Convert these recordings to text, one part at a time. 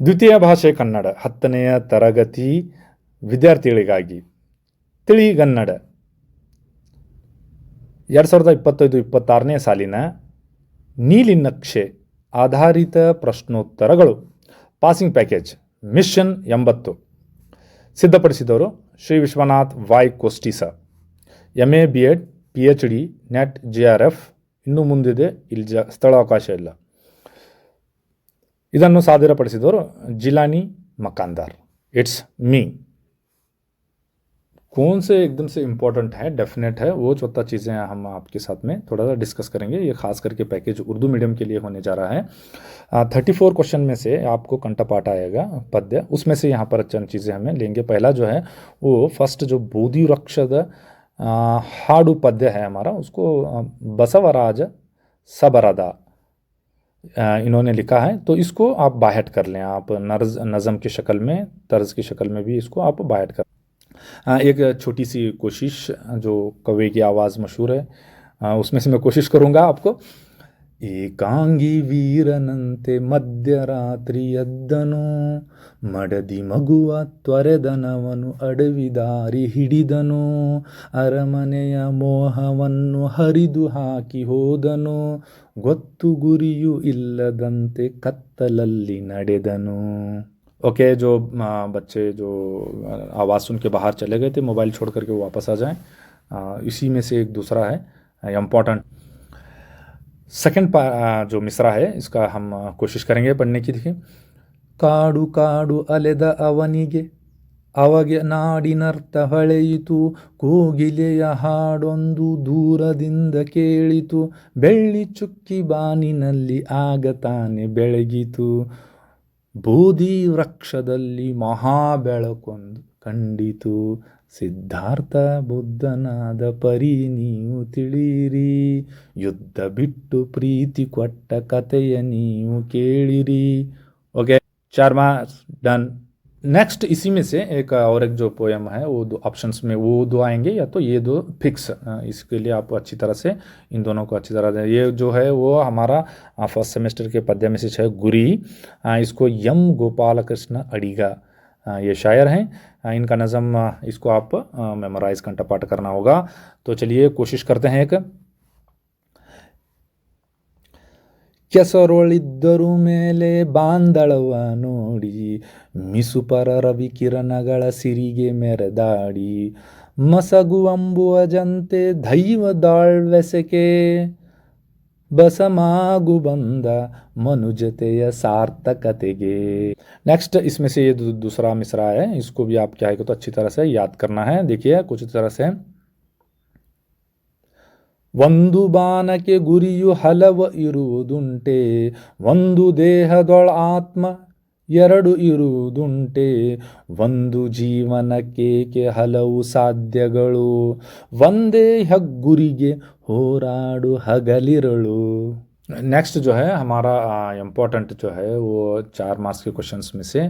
ದ್ವಿತೀಯ ಭಾಷೆ ಕನ್ನಡ 10ನೆಯ ತರಗತಿ ವಿದ್ಯಾರ್ಥಿಗಳಿಗಾಗಿ ತಿಳಿಗನ್ನಡ 2025-26ನೇ ಸಾಲಿನ ನೀಲಿ ನಕ್ಷೆ ಆಧಾರಿತ ಪ್ರಶ್ನೋತ್ತರಗಳು ಪಾಸಿಂಗ್ ಪ್ಯಾಕೇಜ್ ಮಿಷನ್ 80 ಸಿದ್ಧಪಡಿಸಿದವರು Shri Vishwanath Y Kosti sir. MA BEd PhD NET JRF ಇನ್ನೂ ಮುಂದಿದೆ, ಇಲ್ಲಿ ಸ್ಥಳಾವಕಾಶ ಇಲ್ಲ. ಇದನ್ನು ಸಾದರಪಡಿಸಿದವರು ಜಿಲಾನಿ मकानदार. It's me. कौन से एकदम से इम्पोर्टेंट है, डेफिनेट है, वो चौथा चीज़ें हम आपके साथ में थोड़ा सा डिस्कस करेंगे. ये खास करके पैकेज उर्दू मीडियम के लिए होने जा रहा है. 34 क्वेश्चन में से आपको कंठपाठ आएगा पद्य, उसमें से यहाँ पर चंद चीज़ें हमें लेंगे. पहला जो है वो फर्स्ट जो बोधि वृक्षद हाडू पद्य है हमारा, उसको बसवराज सबरदा इन्होंने लिखा है, तो इसको आप बाहट कर लें. आप नज़म की शक्ल में, तर्ज की शक्ल में भी इसको आप बाहट कर. एक छोटी सी कोशिश, जो कवि की आवाज़ मशहूर है, उसमें से मैं कोशिश करूँगा आपको. ಏಕಾಂಗಿ ವೀರನಂತೆ ಮಧ್ಯರಾತ್ರಿಯದ್ದನು ಮಡದಿ ಮಗುವ ತ್ವರೆದನವನು ಅಡವಿ ದಾರಿ ಹಿಡಿದನು ಅರಮನೆಯ ಮೋಹವನ್ನು ಹರಿದು ಹಾಕಿ ಹೋದನು ಗೊತ್ತು ಗುರಿಯೂ ಇಲ್ಲದಂತೆ ಕತ್ತಲಲ್ಲಿ ನಡೆದನು. ओके, जो बच्चे जो आवाज़ सुन के बाहर चले गए थे, मोबाइल छोड़ करके वो वापस आ जाएं. इसी में से एक दूसरा है इम्पॉर्टेंट. सेकंड जो मिसरा है इसका हम कोशिश करेंगे पढ़ने की. देखिए, ಕಾಡು ಕಾಡು ಅಲೆದ ಅವನಿಗೆ ಅವಗೆ ನಾಡಿನರ್ಥ ಹೊಳೆಯಿತು ಕೋಗಿಲೆಯ ಹಾಡೊಂದು ದೂರದಿಂದ ಕೇಳಿತು ಬೆಳ್ಳಿ ಚುಕ್ಕಿ ಬಾನಿನಲ್ಲಿ ಆಗ ತಾನೆ ಬೆಳಗಿತು ಬೋಧಿ ವೃಕ್ಷದಲ್ಲಿ ಮಹಾಬೆಳಕೊಂದು ಕಂಡಿತು ಸಿದ್ಧಾರ್ಥ ಬುದ್ಧನಾದ ಪರಿ ನೀವು ತಿಳಿಯಿರಿ ಯುದ್ಧ ಬಿಟ್ಟು ಪ್ರೀತಿ ಕೊಟ್ಟ ಕಥೆಯ ನೀವು ಕೇಳಿರಿ. Okay, 4 marks done. नेक्स्ट इसी में से एक और एक जो पोएम है वो दो ऑप्शंस में वो दो आएंगे, या तो ये दो फिक्स. इसके लिए आप अच्छी तरह से इन दोनों को अच्छी तरह से, ये जो है वो हमारा फर्स्ट सेमेस्टर के पद्य में से है गुरी. इसको यम गोपाल कृष्ण अडिगा ये शायर हैं. इनका नज़म इसको आप मेमोराइज कंठपाठ करना होगा. तो चलिए कोशिश करते हैं. एक ಕೆಸರೊಳಿದ್ದರು ಮೇಲೆ ಬಾಂದಳವ ನೋಡಿ ಮಿಸುಪರ ರವಿ ಕಿರಣಗಳ ಸಿರಿಗೆ ಮೆರೆದಾಡಿ ಮಸಗುವಂಬುವ ಜಂತೆ ದೈವದಾಳ್ವೆಸಕೆ ಬಸಮಾಗು ಬಂದ मनुजतेय सार्थकतेगे. नेक्स्ट इसमें से ये दूसरा मिसरा है, इसको भी आप क्या है तो अच्छी तरह से याद करना है. देखिए कुछ तरह से, ಒಂದು ಬಾಣಕ್ಕೆ ಗುರಿಯು ಹಲವ ಇರುವುದುಂಟೆ ಒಂದು ದೇಹದೊಳ ಆತ್ಮ ಎರಡು ಇರುವುದುಂಟೆ ಒಂದು ಜೀವನಕ್ಕೆ ಹಲವು ಸಾಧ್ಯಗಳು ಒಂದೇ ಹೆಗ್ಗುರಿಗೆ ಹೋರಾಡು ಹಗಲಿರಳು. नेक्स्ट जो है हमारा इम्पोर्टेंट जो है वो 4 मार्क्स के क्वेश्चंस में से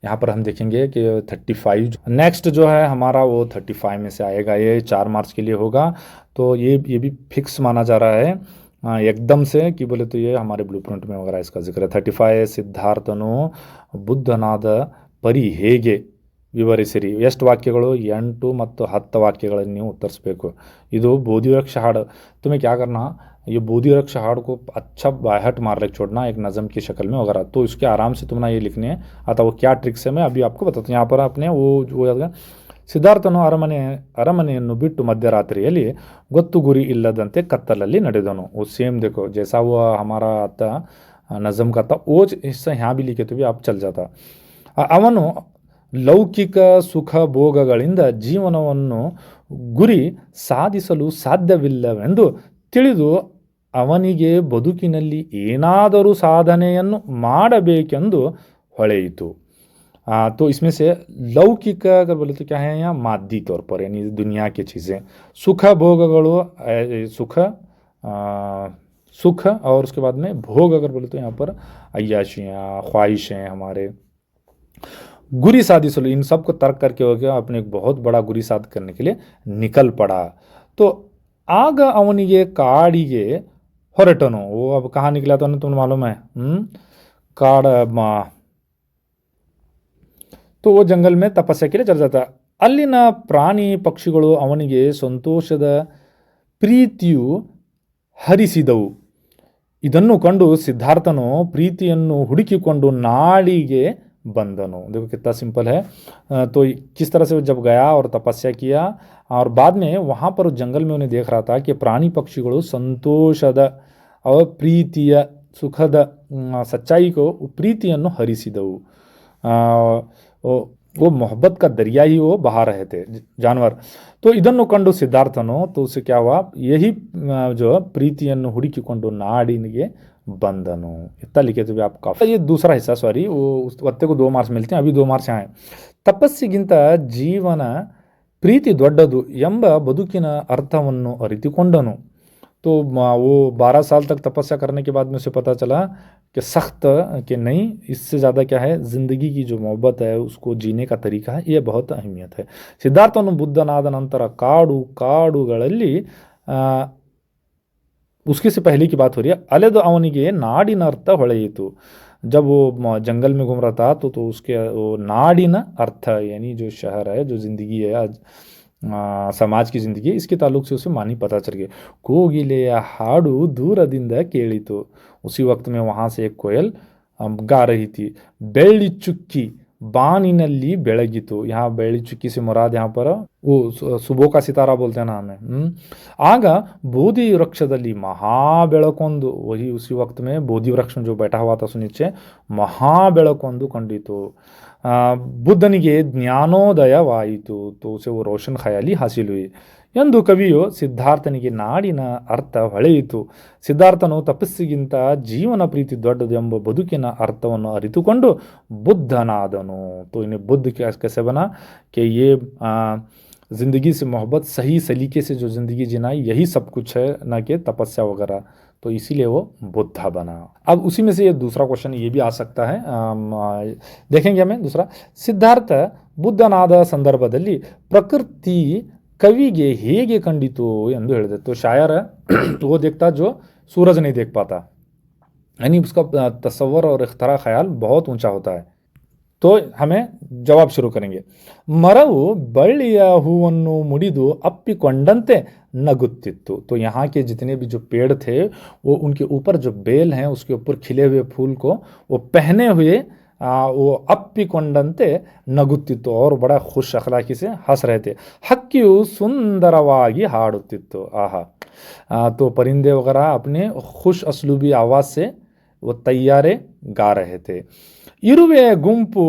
यहाँ पर हम देखेंगे कि 35 नेक्स्ट जो है हमारा वो 35 में से आएगा. ये 4 मार्क्स के लिए होगा. तो ये भी फिक्स माना जा रहा है एकदम से कि बोले तो ये हमारे ब्लूप्रिंट में वगैरह इसका जिक्र है. 35 ಸಿದ್ಧಾರ್ಥನು ಬುದ್ಧನಾದ ಪರಿ ಹೇಗೆ ವಿವರಿಸಿರಿ. ಎಷ್ಟು ವಾಕ್ಯಗಳು? 8 ಮತ್ತು 10 ವಾಕ್ಯಗಳನ್ನು ನೀವು ಉತ್ತರಿಸಬೇಕು. ಇದು ಬೋಧಿವೃಕ್ಷ हाड़. तुम्हें क्या करना, ये बोधिवृक्ष हाड़ को अच्छा बाहट मार के छोड़ना एक नज़म की शक्ल में वगैरह. तो इसके आराम से तुमने ये लिखने हैं. अतः वो क्या ट्रिक्स है मैं अभी आपको बताता हूँ. यहाँ पर आपने वो ಸಿದ್ಧಾರ್ಥನು ಅರಮನೆಯನ್ನು ಬಿಟ್ಟು ಮಧ್ಯರಾತ್ರಿಯಲ್ಲಿ ಗೊತ್ತು ಗುರಿ ಇಲ್ಲದಂತೆ ಕತ್ತಲಲ್ಲಿ ನಡೆದನು. वो सेम देखो जैसा वो हमारा आता नज़म का था वो हिस्सा यहाँ भी लिखे तो भी आप चल जाता. ಅವನು ಲೌಕಿಕ ಸುಖ ಭೋಗಗಳಿಂದ ಜೀವನವನ್ನು ಗುರಿ ಸಾಧಿಸಲು ಸಾಧ್ಯವಿಲ್ಲವೆಂದು ತಿಳಿದು ಅವನಿಗೆ ಬದುಕಿನಲ್ಲಿ ಏನಾದರೂ ಸಾಧನೆಯನ್ನು ಮಾಡಬೇಕೆಂದು ಹೊಳೆಯಿತು. तो इसमें से लौकिक अगर बोले तो क्या है यहाँ मादी तौर पर, यानी दुनिया की चीज़ें सुख भोगಗಳು सुख और उसके बाद में भोग अगर बोले तो यहाँ पर अय्याशियाँ ख्वाहिशें हमारे गुरी साधिसलु इन सब को तर्क करके हो गया अपने एक बहुत बड़ा गुरी साध करने के लिए निकल पड़ा. तो आग ಅವನಿಗೆ ಕಾಡಿಗೆ ಹೊರಟನು. वो अब कहाँ निकला तो तुम्हें मालूम है. काड़ तो वो जंगल में तपस्या के लिए चला जाता। ಅಲ್ಲಿನ ಪ್ರಾಣಿ ಪಕ್ಷಿಗಳು ಅವನಿಗೆ ಸಂತೋಷದ ಪ್ರೀತಿಯು ಹರಿಸಿದವು. ಇದನ್ನು ಕಂಡು सिद्धार्थನು प्रीतिಯನ್ನು ಹುಡುಕಿಕೊಂಡು नाड़ीगे बंधनु। देखो कितना सिंपल है। तो किस तरह से वो जब गया और तपस्या किया और बाद में वहाँ पर जंगल में उन्हें देख रहा था कि प्राणी पक्षिಗಳು ಸಂತೋಷದ और ಪ್ರೀತಿಯ ಸುಖದ सच्चाई को प्रीतिಯನ್ನು ಹರಿಸಿದವು। वो मोहब्बत का दरिया ही वो बहा रहे थे जानवर। तो ಇದನ್ನು ಕಂಡು सिद्धार्थನು तो उसे क्या हुआ, यही जो प्रीतिಯನ್ನು ಹುಡುಕಿಕೊಂಡು नाड़ीगे बंधनु। इतना लिखे तो भी आप काफी। ये दूसरा हिस्सा, सॉरी, वो उस वत्ते को 2 मार्क्स मिलते हैं, अभी 2 मार्क्स यहाँ हैं। ತಪಸ್ಸಿಗಿಂತ ಜೀವನ ಪ್ರೀತಿ ದೊಡ್ಡದು ಎಂಬ ಬದುಕಿನ ಅರ್ಥವನ್ನು ಅರಿತುಕೊಂಡನು। तो वो 12 साल तक तपस्या करने के बाद में उसे पता चला कि सख्त कि नहीं, इससे ज़्यादा क्या है, ज़िंदगी की जो मोहब्बत है उसको जीने का तरीका है, ये बहुत अहमियत है। सिद्धार्थನು ಬುದ್ಧನಾದ ನಂತರ ಕಾಡುಗಳಲ್ಲಿ उसके से पहले की बात हो रही है, ಅಲೆದು ಅವನಿಗೆ ನಾಡಿನ ಅರ್ಥ ಹೊಳೆಯಿತು। जब वो जंगल में घूम रहा था तो उसके वो नाडिन अर्थ यानी जो शहर है, जो ज़िंदगी है आज समाज की ज़िंदगी, इसके ताल्लुक से उसे मानी पता चल गया। कोगिलेಯ ಹಾಡು ದೂರದಿಂದ ಕೇಳಿತು। उसी वक्त में वहाँ से एक कोयल गा रही थी। ಬೆಳ್ಳಿ ಚುಕ್ಕಿ ಬಾನಿನಲ್ಲಿ ಬೆಳಗಿತು। यहाँ ಬೆಳ್ಳಿ चुक्की से मुराद यहाँ पर वो सुबह का सितारा बोलते हैं ना हमें। आग बोधि वृक्षದಲ್ಲಿ महाबೆಳಕೊಂದು, वही उसी वक्त में बोधि वृक्ष जो बैठा हुआ था नीचे, महाबೆಳಕೊಂದು कंडितो। बुद्धनिगे ज्ञानोदयवाಯಿತು, तो उसे वो रोशन ख्याली हासिल हुई ಎಂದು ಕವಿಯು ಸಿದ್ಧಾರ್ಥನಿಗೆ ನಾಡಿನ ಅರ್ಥ ಹೊಳೆಯಿತು। ಸಿದ್ಧಾರ್ಥನು ತಪಸ್ಸಿಗಿಂತ ಜೀವನ ಪ್ರೀತಿ ದೊಡ್ಡದು ಎಂಬ ಬದುಕಿನ ಅರ್ಥವನ್ನು ಅರಿತುಕೊಂಡು बुद्धनादनु। तो इन्हें बुद्ध कैसे बना कि ये ज़िंदगी से मोहब्बत, सही सलीके से जो ज़िंदगी जीना, यही सब कुछ है, न कि तपस्या वगैरह। तो इसीलिए वो बुद्धा बना। अब उसी में से ये दूसरा क्वेश्चन ये भी आ सकता है, देखेंगे हमें दूसरा। सिद्धार्थ बुद्धनाದ ಸಂದರ್ಭದಲ್ಲಿ प्रकृति कविಗೆ ಹೇಗೆ ಕಂಡಿತು ಎಂದು ಹೇಳಿದೆ। तो शायर वो देखता जो सूरज नहीं देख पाता, यानी उसका तस्वर और इख्तरा ख्याल बहुत ऊंचा होता है। तो हमें जवाब शुरू करेंगे। ಮರವು ಬಳ್ಳಿಯ ಹೂವನ್ನು ಮುಡಿದು ಅಪ್ಪಿಕೊಂಡಂತೆ ನಗುತ್ತಿತ್ತು। तो यहाँ के जितने भी जो पेड़ थे वो उनके ऊपर जो बेल हैं उसके ऊपर खिले हुए फूल को वो पहने हुए वो ಅಪ್ಪಿಕೊಂಡಂತೆ ನಗುತ್ತಿತ್ತು, और बड़ा खुश अखलाकी से हंस रहे थे। ಹಕ್ಕಿಯು सुंदरವಾಗಿ ಹಾಡುತ್ತಿತ್ತು। आहा। तो परिंदे वगैरह अपने खुश असलूबी आवाज़ से वो तैयारे गा रहे थे। ಇರುವೆ ಗುಂಪು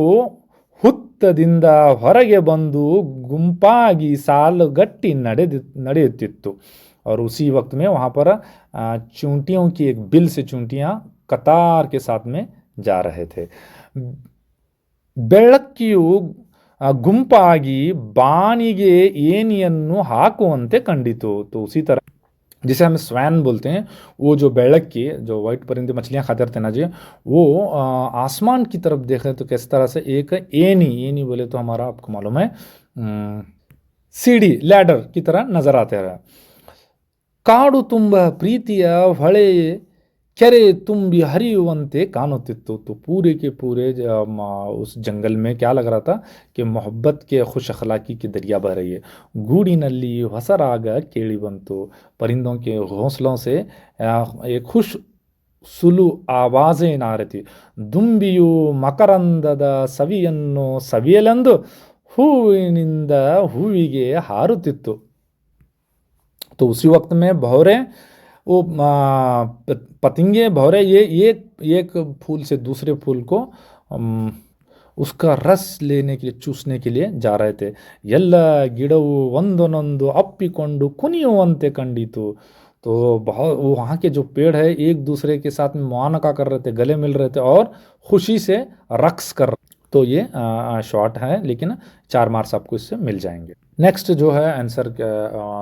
ಹುತ್ತದಿಂದ ಹೊರಗೆ ಬಂದು ಗುಂಪಾಗಿ ಸಾಲುಗಟ್ಟಿ ನಡೆಯುತ್ತಿತ್ತು। और उसी वक्त में वहाँ पर चूंटियों की एक बिल से चूंटियाँ कतार के साथ में जा रहे थे। ಬೆಳಕಿಯು ಗುಂಪಾಗಿ ಬಾನಿಗೆ ಏಣಿಯನ್ನು ಹಾಕುವಂತೆ ಕಂಡಿತು। तो उसी तरह जिसे हम स्वैन बोलते हैं, वो जो बेड़क की जो वाइट परिंदे मछलियाँ खाते रहते हैं ना जी, वो आसमान की तरफ देख रहे तो किस तरह से एक एनी बोले तो हमारा आपको मालूम है सीढ़ी, लैडर की तरह नजर आते हैं। ಕಾಡು ತುಂಬ ಪ್ರೀತಿಯ ಹೊಳೆ ಕೆರೆ ತುಂಬಿ ಹರಿಯುವಂತೆ ಕಾಣುತ್ತಿತ್ತು। तो पूरे के पूरे उस जंगल में क्या लग रहा था कि मोहब्बत के खुश अखलाकी की दरिया बह रही है। गूಡಿನಲ್ಲಿ ಹೊಸರಾಗ ಕೇಳಿ ಬಂತು। परिंदों के घोंसलों से एक खुश ಸುಲು ಆವಾಜೆ ನಾರತಿ। ದುಂಬಿಯು ಮಕರಂದದ ಸವಿಯನ್ನು ಸವಿಯಲೆಂದು ಹೂವಿನಿಂದ ಹೂವಿಗೆ ಹಾರುತ್ತಿತ್ತು। तो उसी वक्त में भौरे वो पतंगे भौरे ये एक फूल से दूसरे फूल को उसका रस लेने के लिए, चूसने के लिए जा रहे थे। ಎಲ್ಲ ಗಿಡವು ಒಂದೊಂದು ಅಪ್ಪಿಕೊಂಡು ಕುಣಿಯುವಂತೆ कंडिತು। तो बहुत वो वहाँ के जो पेड़ है एक दूसरे के साथ में मुआनका कर रहे थे, गले मिल रहे थे और खुशी से रक्स कर रहे। तो ये शॉर्ट है लेकिन 4 मार्क्स आपको इससे मिल जाएंगे। नेक्स्ट जो है आंसर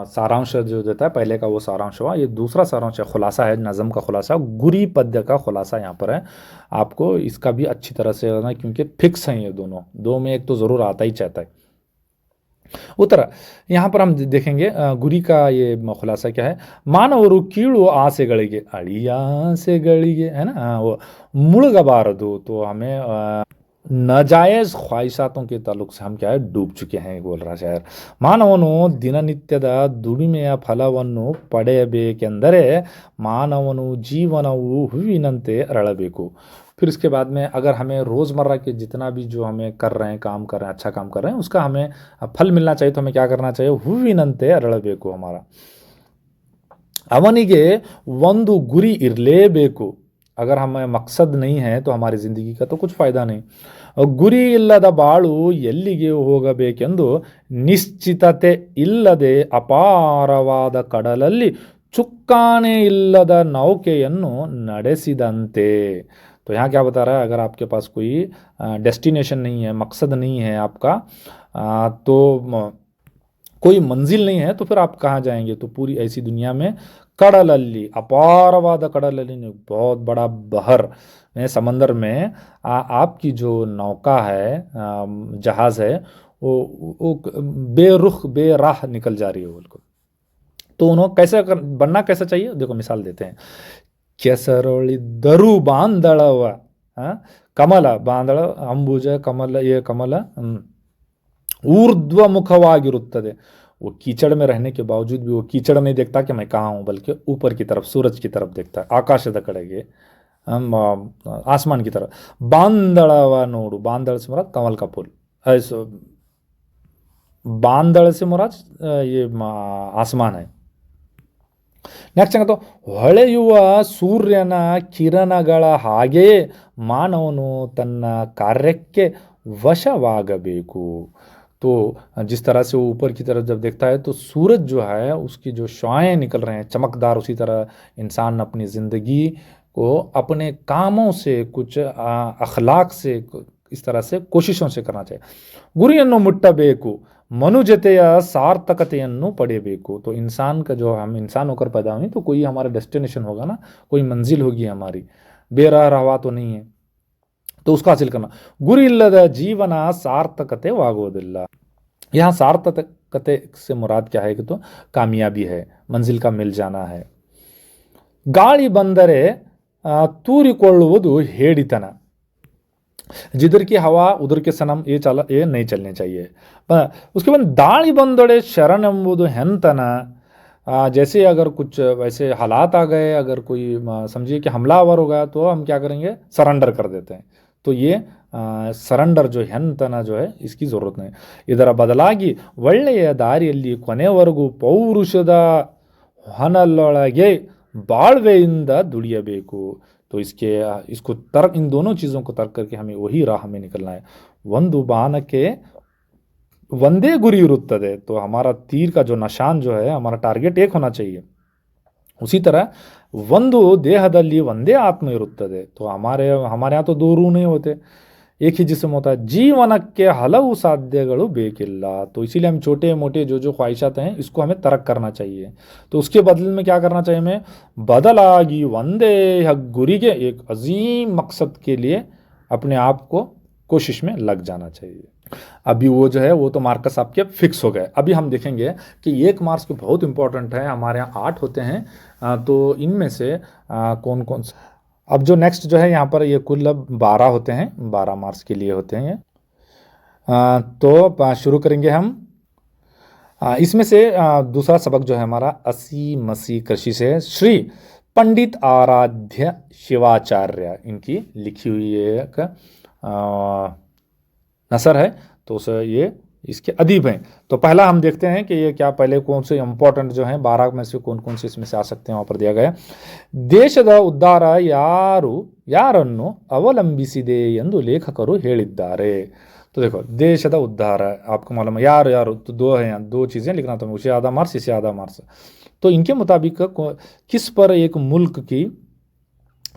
सारांश जो देता है, पहले का वो सारांश हुआ, ये दूसरा सारांश है, खुलासा है, नज़म का खुलासा, गुरी पद्य का खुलासा यहाँ पर है। आपको इसका भी अच्छी तरह से करना क्योंकि फिक्स हैं ये दोनों, दो में एक तो ज़रूर आता ही चाहता है। उत्तर यहाँ पर हम देखेंगे गुरी का ये खुलासा क्या है। ಮಾನವರು ಕೀಳು ಆಸೆಗಳಿಗೆ ಅಳಿಯ ಆಸೆಗಳಿಗೆ है ना, वो ಮುಳುಗಬಾರದು। तो हमें नाजायज़ ख्वाहिशातों के ताल्लुक से हम क्या है डूब चुके हैं बोल रहा शायर ಮಾನವನು ದಿನನಿತ್ಯದ ದುಡಿಮೆಯ ಫಲವನ್ನು ಪಡೆಯಬೇಕೆಂದರೆ ಮಾನವನು ಜೀವನವು ಹೂವಿನಂತೆ ಅರಳಬೇಕು फिर इसके बाद में अगर हमें रोज़मर्रा के जितना भी जो हमें कर रहे हैं काम कर रहे हैं अच्छा काम कर रहे हैं उसका हमें फल मिलना चाहिए तो हमें क्या करना चाहिए ಹೂವಿನಂತೆ ಅರಳಬೇಕು हमारा ಅವನಿಗೆ ಒಂದು ಗುರಿ ಇರಲೇಬೇಕು अगर हमें मकसद नहीं है तो हमारी ज़िंदगी का तो कुछ फ़ायदा नहीं ಗುರಿ ಇಲ್ಲದ ಬಾಳು ಎಲ್ಲಿಗೆ ಹೋಗಬೇಕೆಂದು ನಿಶ್ಚಿತತೆ ಇಲ್ಲದೆ ಅಪಾರವಾದ ಕಡಲಲ್ಲಿ ಚುಕ್ಕಾಣೆ ಇಲ್ಲದ ನೌಕೆಯನ್ನು ನಡೆಸಿದಂತೆ तो यहाँ क्या बता रहा है अगर आपके पास कोई डेस्टिनेशन नहीं है मकसद नहीं है आपका तो कोई मंजिल नहीं है तो फिर आप कहाँ जाएंगे तो पूरी ऐसी दुनिया में कड़लल्ली अपारवाद कड़लल्ली बहुत बड़ा बहर में समंदर में आपकी जो नौका है जहाज़ है वो बेरुख बेराह निकल जा रही है बिल्कुल तो उन्होंने बनना कैसा चाहिए देखो मिसाल देते हैं ಕೆಸರೊಳಿದ್ದರೂ ಬಾಂದಳವ ಕಮಲ ಬಾಂದಳ ಅಂಬುಜ ಕಮಲ ये कमल ऊर्ध्वमुखವಾಗಿರುತ್ತದೆ वो कीचड़ में रहने के बावजूद भी वो कीचड़ नहीं देखता कि मैं कहाँ हूँ बल्कि ऊपर की तरफ सूरज की तरफ देखता है आकाशದ ಕಡೆಗೆ आसमान की तरफ बांदड़व नोडु बांदड़ से मुराद कमल का फूल ऐसा बांदड़ से मुराद ये आसमान है ನೆಕ್ಸ್ಟ್ ಹೆಂಗತ್ತು ಹೊಳೆಯುವ ಸೂರ್ಯನ ಕಿರಣಗಳ ಹಾಗೆಯೇ ಮಾನವನು ತನ್ನ ಕಾರ್ಯಕ್ಕೆ ವಶವಾಗಬೇಕು तो जिस तरह से वो ऊपर की तरफ जब देखता है तो सूरज जो है उसकी जो शुआएं निकल रहे हैं चमकदार उसी तरह इंसान अपनी ज़िंदगी को अपने कामों से कुछ अखलाक से इस तरह से कोशिशों से करना चाहिए ಗುರಿಯನ್ನು ಮುಟ್ಟಬೇಕು मनुजತೆಯ सार्थकತೆಯನ್ನು पड़ेबेको तो इंसान का जो हम इंसान होकर पैदा हुए तो कोई हमारा डेस्टिनेशन होगा ना कोई मंजिल होगी हमारी बेराह रवा तो नहीं है तो उसका हासिल करना ಗುರಿ ಇಲ್ಲದ ಜೀವನ ಸಾರ್ಥಕತೆವಾಗುವುದಿಲ್ಲ यहाँ सार्थकते से मुराद क्या है कि तो कामयाबी है मंजिल का मिल जाना है ಗಾಳಿ ಬಂದರೆ ತೂರಿಕೊಳ್ಳುವುದು ಹೇಡಿತನ जिधर की हवा उधर के सनम ये नहीं चलने चाहिए उसके बाद दाड़ी बंदड़े शरण एंबुदु हेंतन जैसे अगर कुछ वैसे हालात आ गए अगर कोई समझिए कि हमलावर हो गया तो हम क्या करेंगे सरेंडर कर देते हैं तो ये ಸರೆಂಡರ್ जो ಹೆಂತನ जो है इसकी ज़रूरत नहीं ಇದರ ಬದಲಾಗಿ ಒಳ್ಳೆಯ ದಾರಿಯಲ್ಲಿ ಕೊನೆವರೆಗೂ ಪೌರುಷದ ಹೊನಲೊಳಗೆ ಬಾಳ್ವೆಯಿಂದ ದುಡಿಯಬೇಕು तो इसको तर्क इन दोनों चीज़ों को तर्क करके हमें वही राह में निकलना है ಒಂದು ಬಾಣಕ್ಕೆ ಒಂದೇ ಗುರಿ ಇರುತ್ತದೆ तो हमारा तीर का जो निशान जो है हमारा टारगेट एक होना चाहिए उसी तरह ಒಂದು ದೇಹದಲ್ಲಿ ಒಂದೇ ಆತ್ಮ ಇರುತ್ತದೆ तो हमारे यहाँ तो दो रूह नहीं होते एक ही जिस्म होता है जीवनಕ್ಕೆ ಹಲವು ಸಾಧ್ಯಗಳು ಬೇಕಿಲ್ಲ तो इसीलिए हम छोटे मोटे जो ख्वाहिशात हैं इसको हमें तर्क करना चाहिए तो उसके बदले में क्या करना चाहिए हमें बदलागी वंदे गुरीगे एक अजीम मकसद के लिए अपने आप को कोशिश में लग जाना चाहिए अभी वो जो है वो तो मार्क्स आपके फिक्स हो गए अभी हम देखेंगे कि एक मार्क्स को बहुत इंपॉर्टेंट है हमारे यहाँ 8 होते हैं तो इनमें से कौन कौन से अब जो नेक्स्ट जो है यहाँ पर ये कुल 12 होते हैं 12 मार्क्स के लिए होते हैं तो शुरू करेंगे हम इसमें से दूसरा सबक जो है हमारा 80 मसी कृषि से श्री पंडित आराध्य शिवाचार्य इनकी लिखी हुई एक नसर है तो उसे ये इसके अदीब हैं तो पहला हम देखते हैं कि ये क्या पहले कौन से इंपॉर्टेंट जो हैं 12 में से कौन से इसमें से आ सकते हैं वहाँ पर दिया गया ದೇಶದ ಉದ್ಧಾರ ಯಾರನ್ನು ಅವಲಂಬಿಸಿದೆ ಎಂದು ಲೇಖಕರು ಹೇಳಿದ್ದಾರೆ तो देखो देशದ उद्धार आपको मालूम है यार तो दो हैं दो चीज़ें लिखना तो उसे आधा मार्क्स इसे आधा मार्क्स तो इनके मुताबिक किस पर एक मुल्क की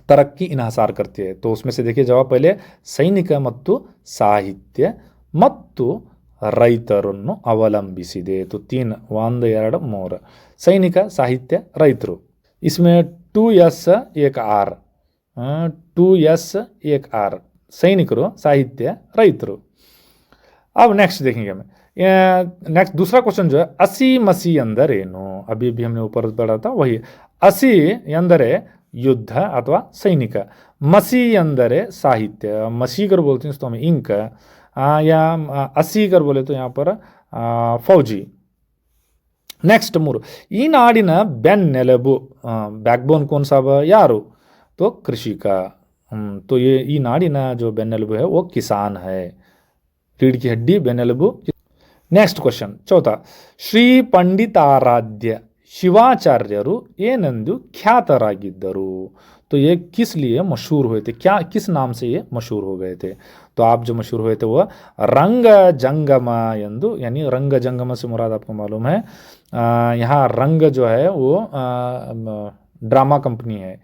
तरक्की इन्हसार करती है तो उसमें से देखिए जवाब पहले सैनिक ಮತ್ತು ಸಾಹಿತ್ಯ ಮತ್ತು ರೈತರನ್ನು ಅವಲಂಬಿಸಿದೆ तो 3 1 2 3 सैनिक साहित्य ರೈತರು इसमें 2s एक r 2s एक r सैनिकರು साहित्य ರೈತರು अब नेक्स्ट देखेंगे हमें नेक्स्ट दूसरा क्वेश्चन जो है 80 मसी अंदर ಏನು अभी हमने ऊपर पढ़ा था वही 80 अंदर युद्ध अथवा सैनिक, मसी अंदर साहित्य, मसीकर बोलते हैं इसको हमें इंक, या असीकर बोले तो यहाँ पर फौजी। नेक्स्ट मूर, ಈ ನಾಡಿನ ಬೆನ್ನೆಲುಬು, बैकबोन कौन सा यारो, तो कृषि का। तो ये ई नाड़िना जो बेन्नेलुबु है वो किसान है, रीढ़ की हड्डी बेन्नेलुबु। नेक्स्ट क्वेश्चन चौथा, ಶ್ರೀ पंडिताराध्य शिवाचार्यರು ಏನೆಂದು ಖ್ಯಾತರಾಗಿದ್ದರು, तो ये किस लिए मशहूर हुए थे, क्या किस नाम से ये मशहूर हो गए थे। तो आप जो मशहूर हुए थे वो रंग जंगम यंदु, यानी रंग जंगम से मुराद आपको मालूम है यहाँ रंग जो है वो ड्रामा कंपनी है,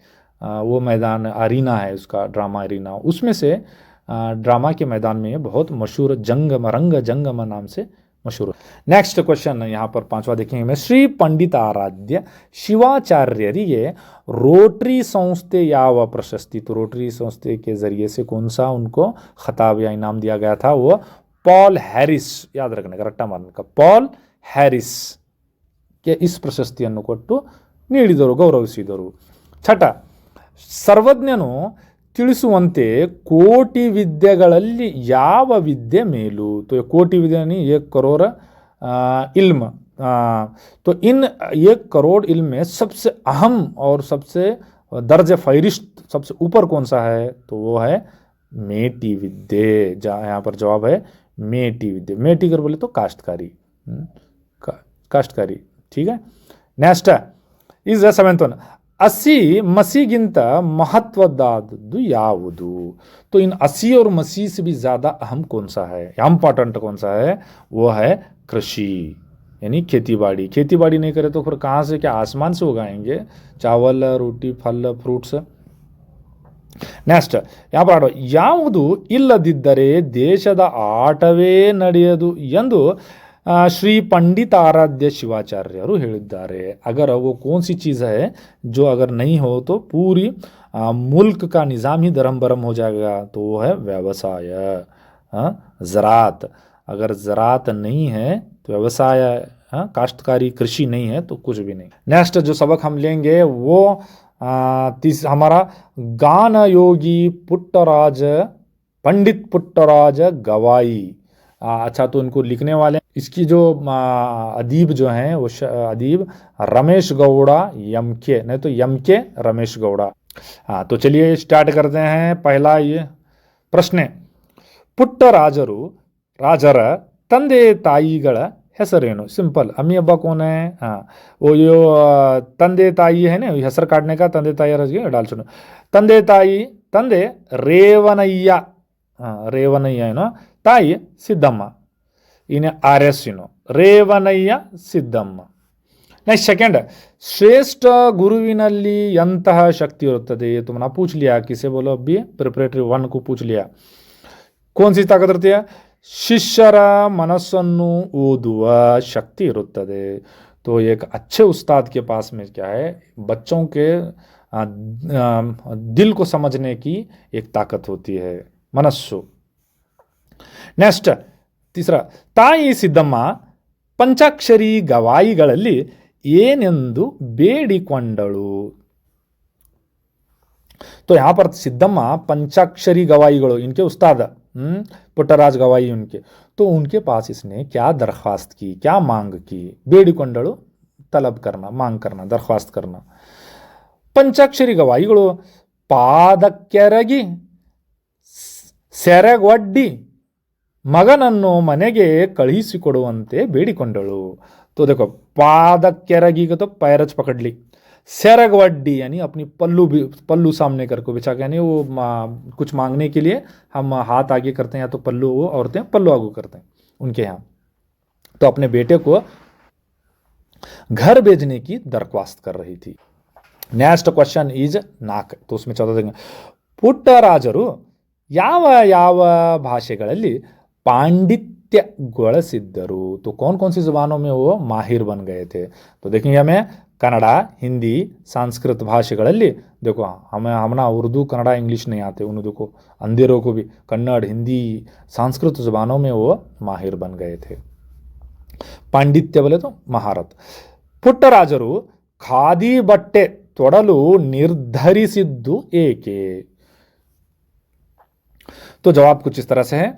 वो मैदान अरीना है उसका, ड्रामा अरीना, उसमें से ड्रामा के मैदान में ये बहुत मशहूर जंगम, रंग जंगम नाम से मशहूर। नेक्स्ट क्वेश्चन यहाँ पर पांचवा देखेंगे मैं, ಶ್ರೀ पंडिताराध्य शिवाचार्यರಿಗೆ रोटरी संस्थे याव प्रशस्ति, तो रोटरी संस्थे के जरिए से कौन सा उनको खिताब या इनाम दिया गया था, वो पॉल हैरिस, याद रखने का रट्टा मारने का, पॉल हैरिस के इस ಪ್ರಶಸ್ತಿಯನ್ನು ಕೊಟ್ಟು ನೀಡಿದರು, ಗೌರವಿಸಿದರು। ಛಠ, ಸರ್ವಜ್ಞನು ತಿಳಿಸುವಂತೆ ಕೋಟಿ ವಿದ್ಯೆಗಳಲ್ಲಿ ಯಾವ ವಿದ್ಯೆ ಮೇಲು, तो कोटि विद्या नहीं 1 करोड़ इल्म, तो इन 1 करोड़ इल्म में सबसे अहम और सबसे दर्ज फहरिस्त सबसे ऊपर कौन सा है, तो वो है मेटी विद्ये। यहाँ पर जवाब है मेटी विद्ये, मेटी कर बोले तो काश्तकारी, काश्तकारी, ठीक है। Next is the 7th one, अस्सी मसीगिंत महत्वदादದ್ದು ಯಾವುದು, तो इन अस्सी और मसी से भी ज़्यादा अहम कौन सा है, इम्पॉर्टेंट कौन सा है, वो है कृषि, यानी खेती बाड़ी। खेती बाड़ी नहीं करे तो फिर कहाँ से, क्या आसमान से उगाएंगे चावल, रोटी, फल, फ्रूट्स। नेक्स्ट यहाँ पर ಯಾವುದು ಇಲ್ಲದಿದ್ದರೆ ದೇಶದ ಆಟವೇ ನಡೆಯದು ಎಂದು श्री पंडिताराध्य शिवाचार्यರು ಹೇಳಿದ್ದಾರೆ। अगर वो कौन सी चीज़ है जो अगर नहीं हो तो पूरी मुल्क का निज़ाम ही दरम बरम हो जाएगा, तो वो है व्यवसाय, ज़रात। अगर ज़रात नहीं है तो व्यवसाय, काश्तकारी कृषि नहीं है तो कुछ भी नहीं। नेक्स्ट जो सबक हम लेंगे वो हमारा गान योगी पुट्टराज, पंडित पुट्टराज गवाई। अच्छा, तो उनको लिखने वाले इसकी जो अदीब जो हैं वो अदीब रमेश गौड़ा यमके, नहीं तो यमके रमेश गौड़ा। हाँ, तो चलिए स्टार्ट करते हैं। पहला ये प्रश्न, पुट्टराजರು ರಾಜರ ತಂದೆ ತಾಯಿಗಳ ಹೆಸರೇನು, सिंपल। अम्मी अब्बा कौन है, हाँ वो यो ತಂದೆ ತಾಯಿ है ना, ಹೆಸರು काटने का ತಂದೆ ತಾಯಿ डाल सुनो। ತಂದೆ ತಾಯಿ, ತಂದೆ ರೇವನಯ್ಯ, ರೇವನಯ್ಯ ಏನೋ, ತಾಯಿ ಸಿದ್ದಮ್ಮ, इन्हें आर्यसिनो ರೇವನಯ್ಯ ಸಿದ್ದಮ್ಮ। नेक्स्ट सेकंड, श्रेष्ठ गुरुविನಲ್ಲಿ ಎಂತಹ शक्ति ಇರುತ್ತದೆ, ये तुमने पूछ लिया, किसे बोलो अभी प्रिपरेटरी 1 को पूछ लिया, कौन सी ताकत रहती है, ಶಿಷ್ಯರ ಮನಸ್ಸನ್ನು ಓದುವ शक्ति ಇರುತ್ತದೆ। तो एक अच्छे उस्ताद के पास में क्या है, बच्चों के दिल को समझने की एक ताकत होती है, मनस्सु। नेक्स्ट तीसरा, ತಾಯಿ ಸಿದ್ದಮ್ಮ ಪಂಚಾಕ್ಷರಿ ಗವಾಯಿಗಳಲ್ಲಿ ಏನೆಂದು ಬೇಡಿಕೊಂಡಳು, तो यहाँ पर सिद्धम्मा पंचाक्षरी गवाईगढ़ इनके उस्ताद पुट्टराज गवाई उनके, तो उनके पास इसने क्या दरख्वास्त की, क्या मांग की, ಬೇಡಿಕೊಂಡಳು तलब करना, मांग करना, दरख्वास्त करना। पंचाक्षरी गवाईगढ़ ಪಾದಕ್ಕೆರಗಿ ಸೆರಗೊಡ್ಡಿ ಮಗನನ್ನು ಮನೆಗೆ ಕಳುಹಿಸಿಕೊಡುವಂತೆ ಬೇಡಿಕೊಂಡಳು। तो देखो पादक्केरगी का तो पैरच पकड़ ली, सेरगवड्डी यानी अपनी पल्लू सामने करके बिछा के, यानी वो कुछ मांगने के लिए हम हाथ आगे करते हैं, या तो पल्लू, वो औरतें पल्लू आगे करते हैं उनके यहाँ, तो अपने बेटे को घर भेजने की दरख्वास्त कर रही थी। नेक्स्ट क्वेश्चन इज नाक, तो उसमें 14 देंगे, पुट्टराजರು ಯಾವ ಯಾವ ಭಾಷೆಗಳಲ್ಲಿ पांडित्यಗೊಳಿಸಿದ್ದರು, तो कौन कौन सी ज़ुबानों में वो माहिर बन गए थे, तो देखेंगे हमें कन्नड़ा, हिंदी, संस्कृत भाषೆಗಳಲ್ಲಿ, देखो हमें हमना उर्दू, कन्नड़ा, इंग्लिश नहीं आते, उन्हें देखो अंधेरों को भी कन्नड़, हिंदी, संस्कृत ज़ुबानों में वो माहिर बन गए थे। पांडित्य बोले तो महारत। पुट्टराजರು ಖಾದಿ ಬಟ್ಟೆ, ತೊಡಲು ನಿರ್ಧರಿಸಿದ್ದು ಏಕೆ? तो जवाब कुछ इस तरह से है,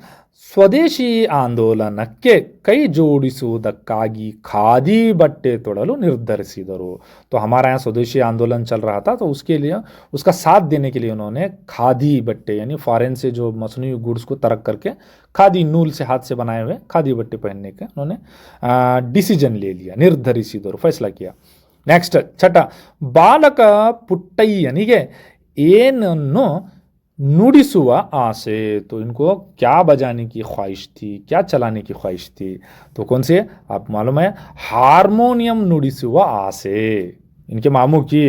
ಸ್ವದೇಶಿ ಆಂದೋಲನಕ್ಕೆ ಕೈ जोड़िಸುವುದಕ್ಕಾಗಿ खादी बट्टे ತೊಡಲು निर्धरिಸಿದರು। तो हमारा यहाँ स्वदेशी आंदोलन चल रहा था, तो उसके लिए उसका साथ देने के लिए उन्होंने खादी बट्टे यानी फॉरेन से जो मसनूई गुड्स को तरक करके खादी नूल से हाथ से बनाए हुए खादी बट्टे पहनने का उन्होंने डिसीजन ले लिया, निर्धरिಸಿದರು, फैसला किया। नेक्स्ट छठा, बालक पुट्टಯ್ಯನಿಗೆ ಏನನ್ನು नुडिसुव आसे? तो इनको क्या बजाने की ख्वाहिश थी, क्या चलाने की ख्वाहिश थी? तो कौन से आप मालूम है, हारमोनियम नुडिसुव आसे इनके मामू की।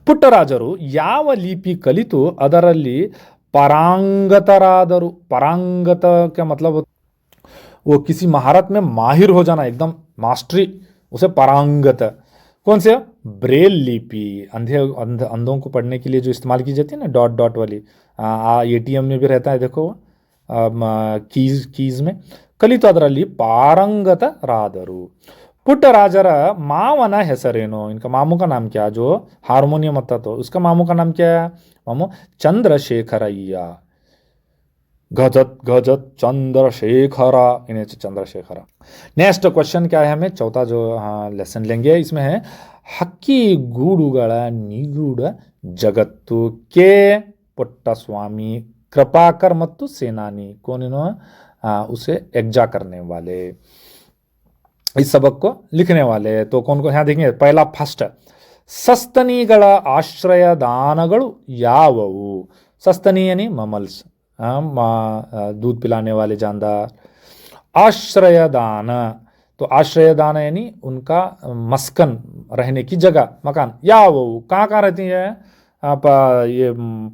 ಪುಟ್ಟರಾಜರು ಯಾವ ಲಿಪಿ ಕಲಿತು ಅದರಲ್ಲಿ पारंगतरादरु? पारंगत क्या मतलब, वो किसी महारत में माहिर हो जाना, एकदम मास्टरी, उसे पारंगत। कौन से? ब्रेल लिपि, अंधों को पढ़ने के लिए जो इस्तेमाल की जाती है ना, डॉट डॉट वाली, ATM में भी रहता है, देखो कीज में। ಕಲಿತು ಅದರಲ್ಲಿ ಪಾರಂಗತರಾದರು। ಪುಟ್ಟರಾಜರ ಮಾವನ ಹೆಸರೇನು? इनका मामू का नाम क्या? जो हारमोनियम आता तो उसका मामू का नाम क्या है? मामू चंद्रशेखरಯ್ಯ। गजत गजत चंद्रशेखर, इन्हें चंद्रशेखर। नेक्स्ट क्वेश्चन क्या है, हमें चौथा जो लेसन लेंगे इसमें है, ಹಕ್ಕಿ ಗೂಡುಗಳ ನಿಗೂಢ ಜಗತ್ತು के ಪುಟ್ಟಸ್ವಾಮಿ कृपाकर ಮತ್ತು ಸೇನಾನಿ। कौन इन्हों उसे एग्जा करने वाले, इस सबक को लिखने वाले। तो कौन को यहाँ देखेंगे, पहला फर्स्ट, ಸಸ್ತನಿಗಳ ಆಶ್ರಯದಾನಗಳು ಯಾವುವು? सस्तनी यानी ममल्स, दूध पिलाने वाले जानदार। आश्रयदान, तो आश्रयदान यानी उनका मस्कन, रहने की जगह, मकान। या वो कहाँ कहाँ रहती है? आप ये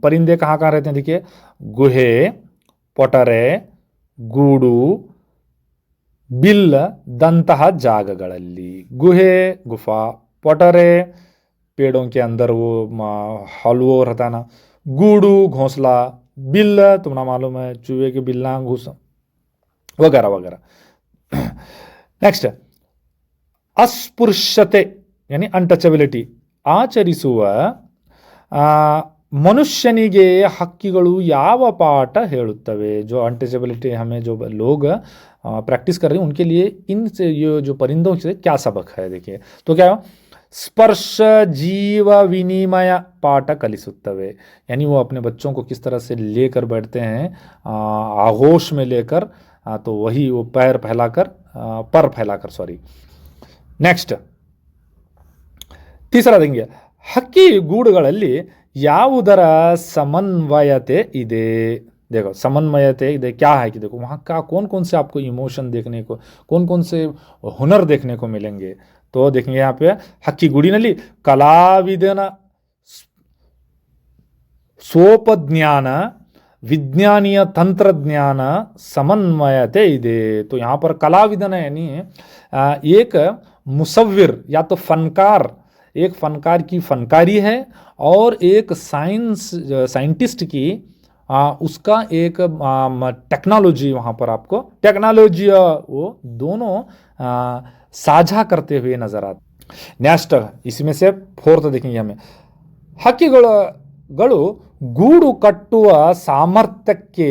परिंदे कहाँ कहाँ रहते हैं, देखिए, गुहे, ಪೊಟರೆ, ಗೂಡು, ಬಿಲ್ಲ ದಂತಹ ಜಾಗಗಳಲ್ಲಿ। गुहे गुफा, पॉटरे पेड़ों के अंदर वो हॉलो रहता है ना, गूडू घोंसला, बिल तुम्हारा मालूम है चूहे के बिल्ला घुस वगैरह वगैरह। नेक्स्ट, अस्पृश्यते यानी अनटचबिलिटी, ಆಚರಿಸುವ मनुष्यनिगे हक्किಗಳು ಯಾವ ಪಾಠ ಹೇಳುತ್ತವೆ? जो अनटचबिलिटी हमें जो लोग प्रैक्टिस कर रहे हैं उनके लिए इन से ये जो परिंदों से क्या सबक है, देखिए। तो क्या स्पर्श जीव विनिमय पाठ कलिसुत्तवे, यानी वो अपने बच्चों को किस तरह से लेकर बैठते हैं, आगोश में लेकर, तो वही वो पैर फैलाकर, पर फैलाकर, सॉरी। नेक्स्ट, तीसरा देंगे, हक्की गूಡುಗಳಲ್ಲಿ ಯಾವುದರ समन्वयते ಇದೆ? देखो समन्वयते इधर क्या है कि देखो वहाँ का कौन कौन से आपको इमोशन देखने को, कौन कौन से हुनर देखने को मिलेंगे। तो देखेंगे यहाँ पे हक्की गुड़ीನಲ್ಲಿ कलाविदನ स्वोपज्ञान विज्ञानीय तंत्रज्ञान समन्वयते ಇದೆ। तो यहाँ पर कलाविदन यानी एक मुसव्विर या तो फनकार, एक फनकार की फनकारी है, और एक साइंटिस्ट की उसका एक टेक्नोलॉजी, वहाँ पर आपको टेक्नोलॉजी वो दोनों साझा करते हुए नजर आते। नेक्स्ट, इसमें से फोर्थ देखेंगे हमें, ಹಕ್ಕಿಗಳು ಗೂಡು ಕಟ್ಟುವ ಸಾಮರ್ಥ್ಯಕ್ಕೆ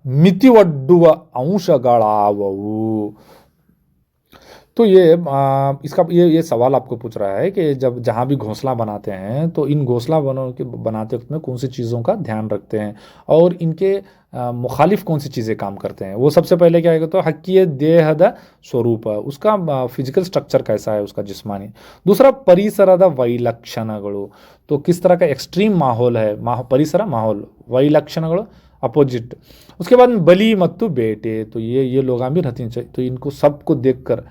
ಮಿತಿಯೊಡ್ಡುವ ಅಂಶಗಳಾವವು? तो ये इसका ये सवाल आपको पूछ रहा है कि जब जहाँ भी घोंसला बनाते हैं तो इन घोंसला बनाते वक्त में कौन सी चीज़ों का ध्यान रखते हैं और इनके मुखालिफ कौन सी चीज़ें काम करते हैं। वो सबसे पहले क्या है, तो हक्की देहद स्वरूप, उसका फिजिकल स्ट्रक्चर कैसा है, उसका जिस्मानी। दूसरा, परिसರದ ವೈಲಕ್ಷಣಗಳು, तो किस तरह का एक्सट्रीम माहौल है, परिसर माहौल, वैलक्षणಗಳು अपोजिट। उसके बाद बलि मत्तु बेटे, तो ये लोग भी रहती हैं, तो इनको सबको देखकर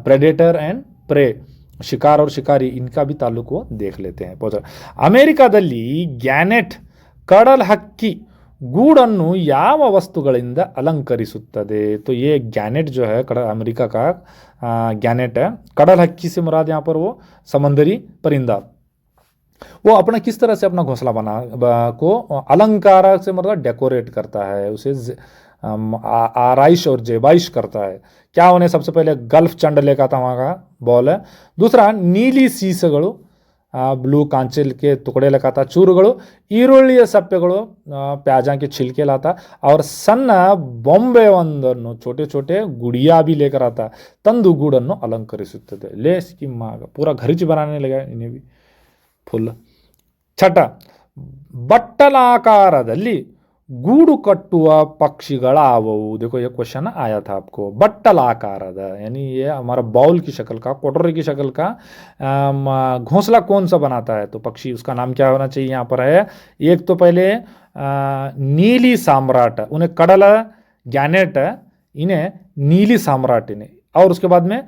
प्रेडेटर एंड प्रे, शिकार और शिकारी, इनका भी ताल्लुक वो देख लेते हैं। ಅಮೆರಿಕಾದಲ್ಲಿ ಗ್ಯಾನೆಟ್ ಕಡಲ್ ಹಕ್ಕಿ ಗೂಡನ್ನು ಯಾವ ವಸ್ತುಗಳಿಂದ ಅಲಂಕರಿಸುತ್ತದೆ? तो ये गैनेट जो है अमेरिका का गैनेट है। कड़ल हक्की से मुराद यहाँ पर वो समंदरी परिंदा, वो अपना किस तरह से अपना घोंसला बना को अलंकार से मतलब डेकोरेट करता है, उसे आराइश और जेबाइश करता है। क्या उन्हें सबसे पहले गल्फ चंडले का था वहाँ का बॉल है। दूसरा, नीली सीसಗಳು ಬ್ಲೂ ಕಾಂಚಿಲ್ के टुकड़े लगाता, ಚೂರುಗಳು, ಈರುಳ್ಳಿಯ ಸಪ್ಪೆಗಳು, प्याजा के छिलके लाता और ಸಣ್ಣ ಬೊಂಬೆ ಒಂದನ್ನು छोटे छोटे गुड़िया भी लेकर आता, ತಂದು ಗೂಡನ್ನು ಅಲಂಕರಿಸುತ್ತದೆ. लेस की माँ पूरा घर च बनाने लगा इन्हें भी फुल. छठ, ಬಟ್ಟಲಾಕಾರದಲ್ಲಿ गूಡು कट्टुआ पक्षिಗಳಾವವು. देखो ये क्वेश्चन आया था आपको. बट्टलाकारद यानी ये हमारा बाउल की शक्ल का, कटोरे की शक्ल का घोंसला कौन सा बनाता है, तो पक्षी, उसका नाम क्या होना चाहिए यहाँ पर है. एक तो पहले नीली साम्राट, उन्हें कडल गैनेट, इन्हें नीली साम्राट इन्हें, और उसके बाद में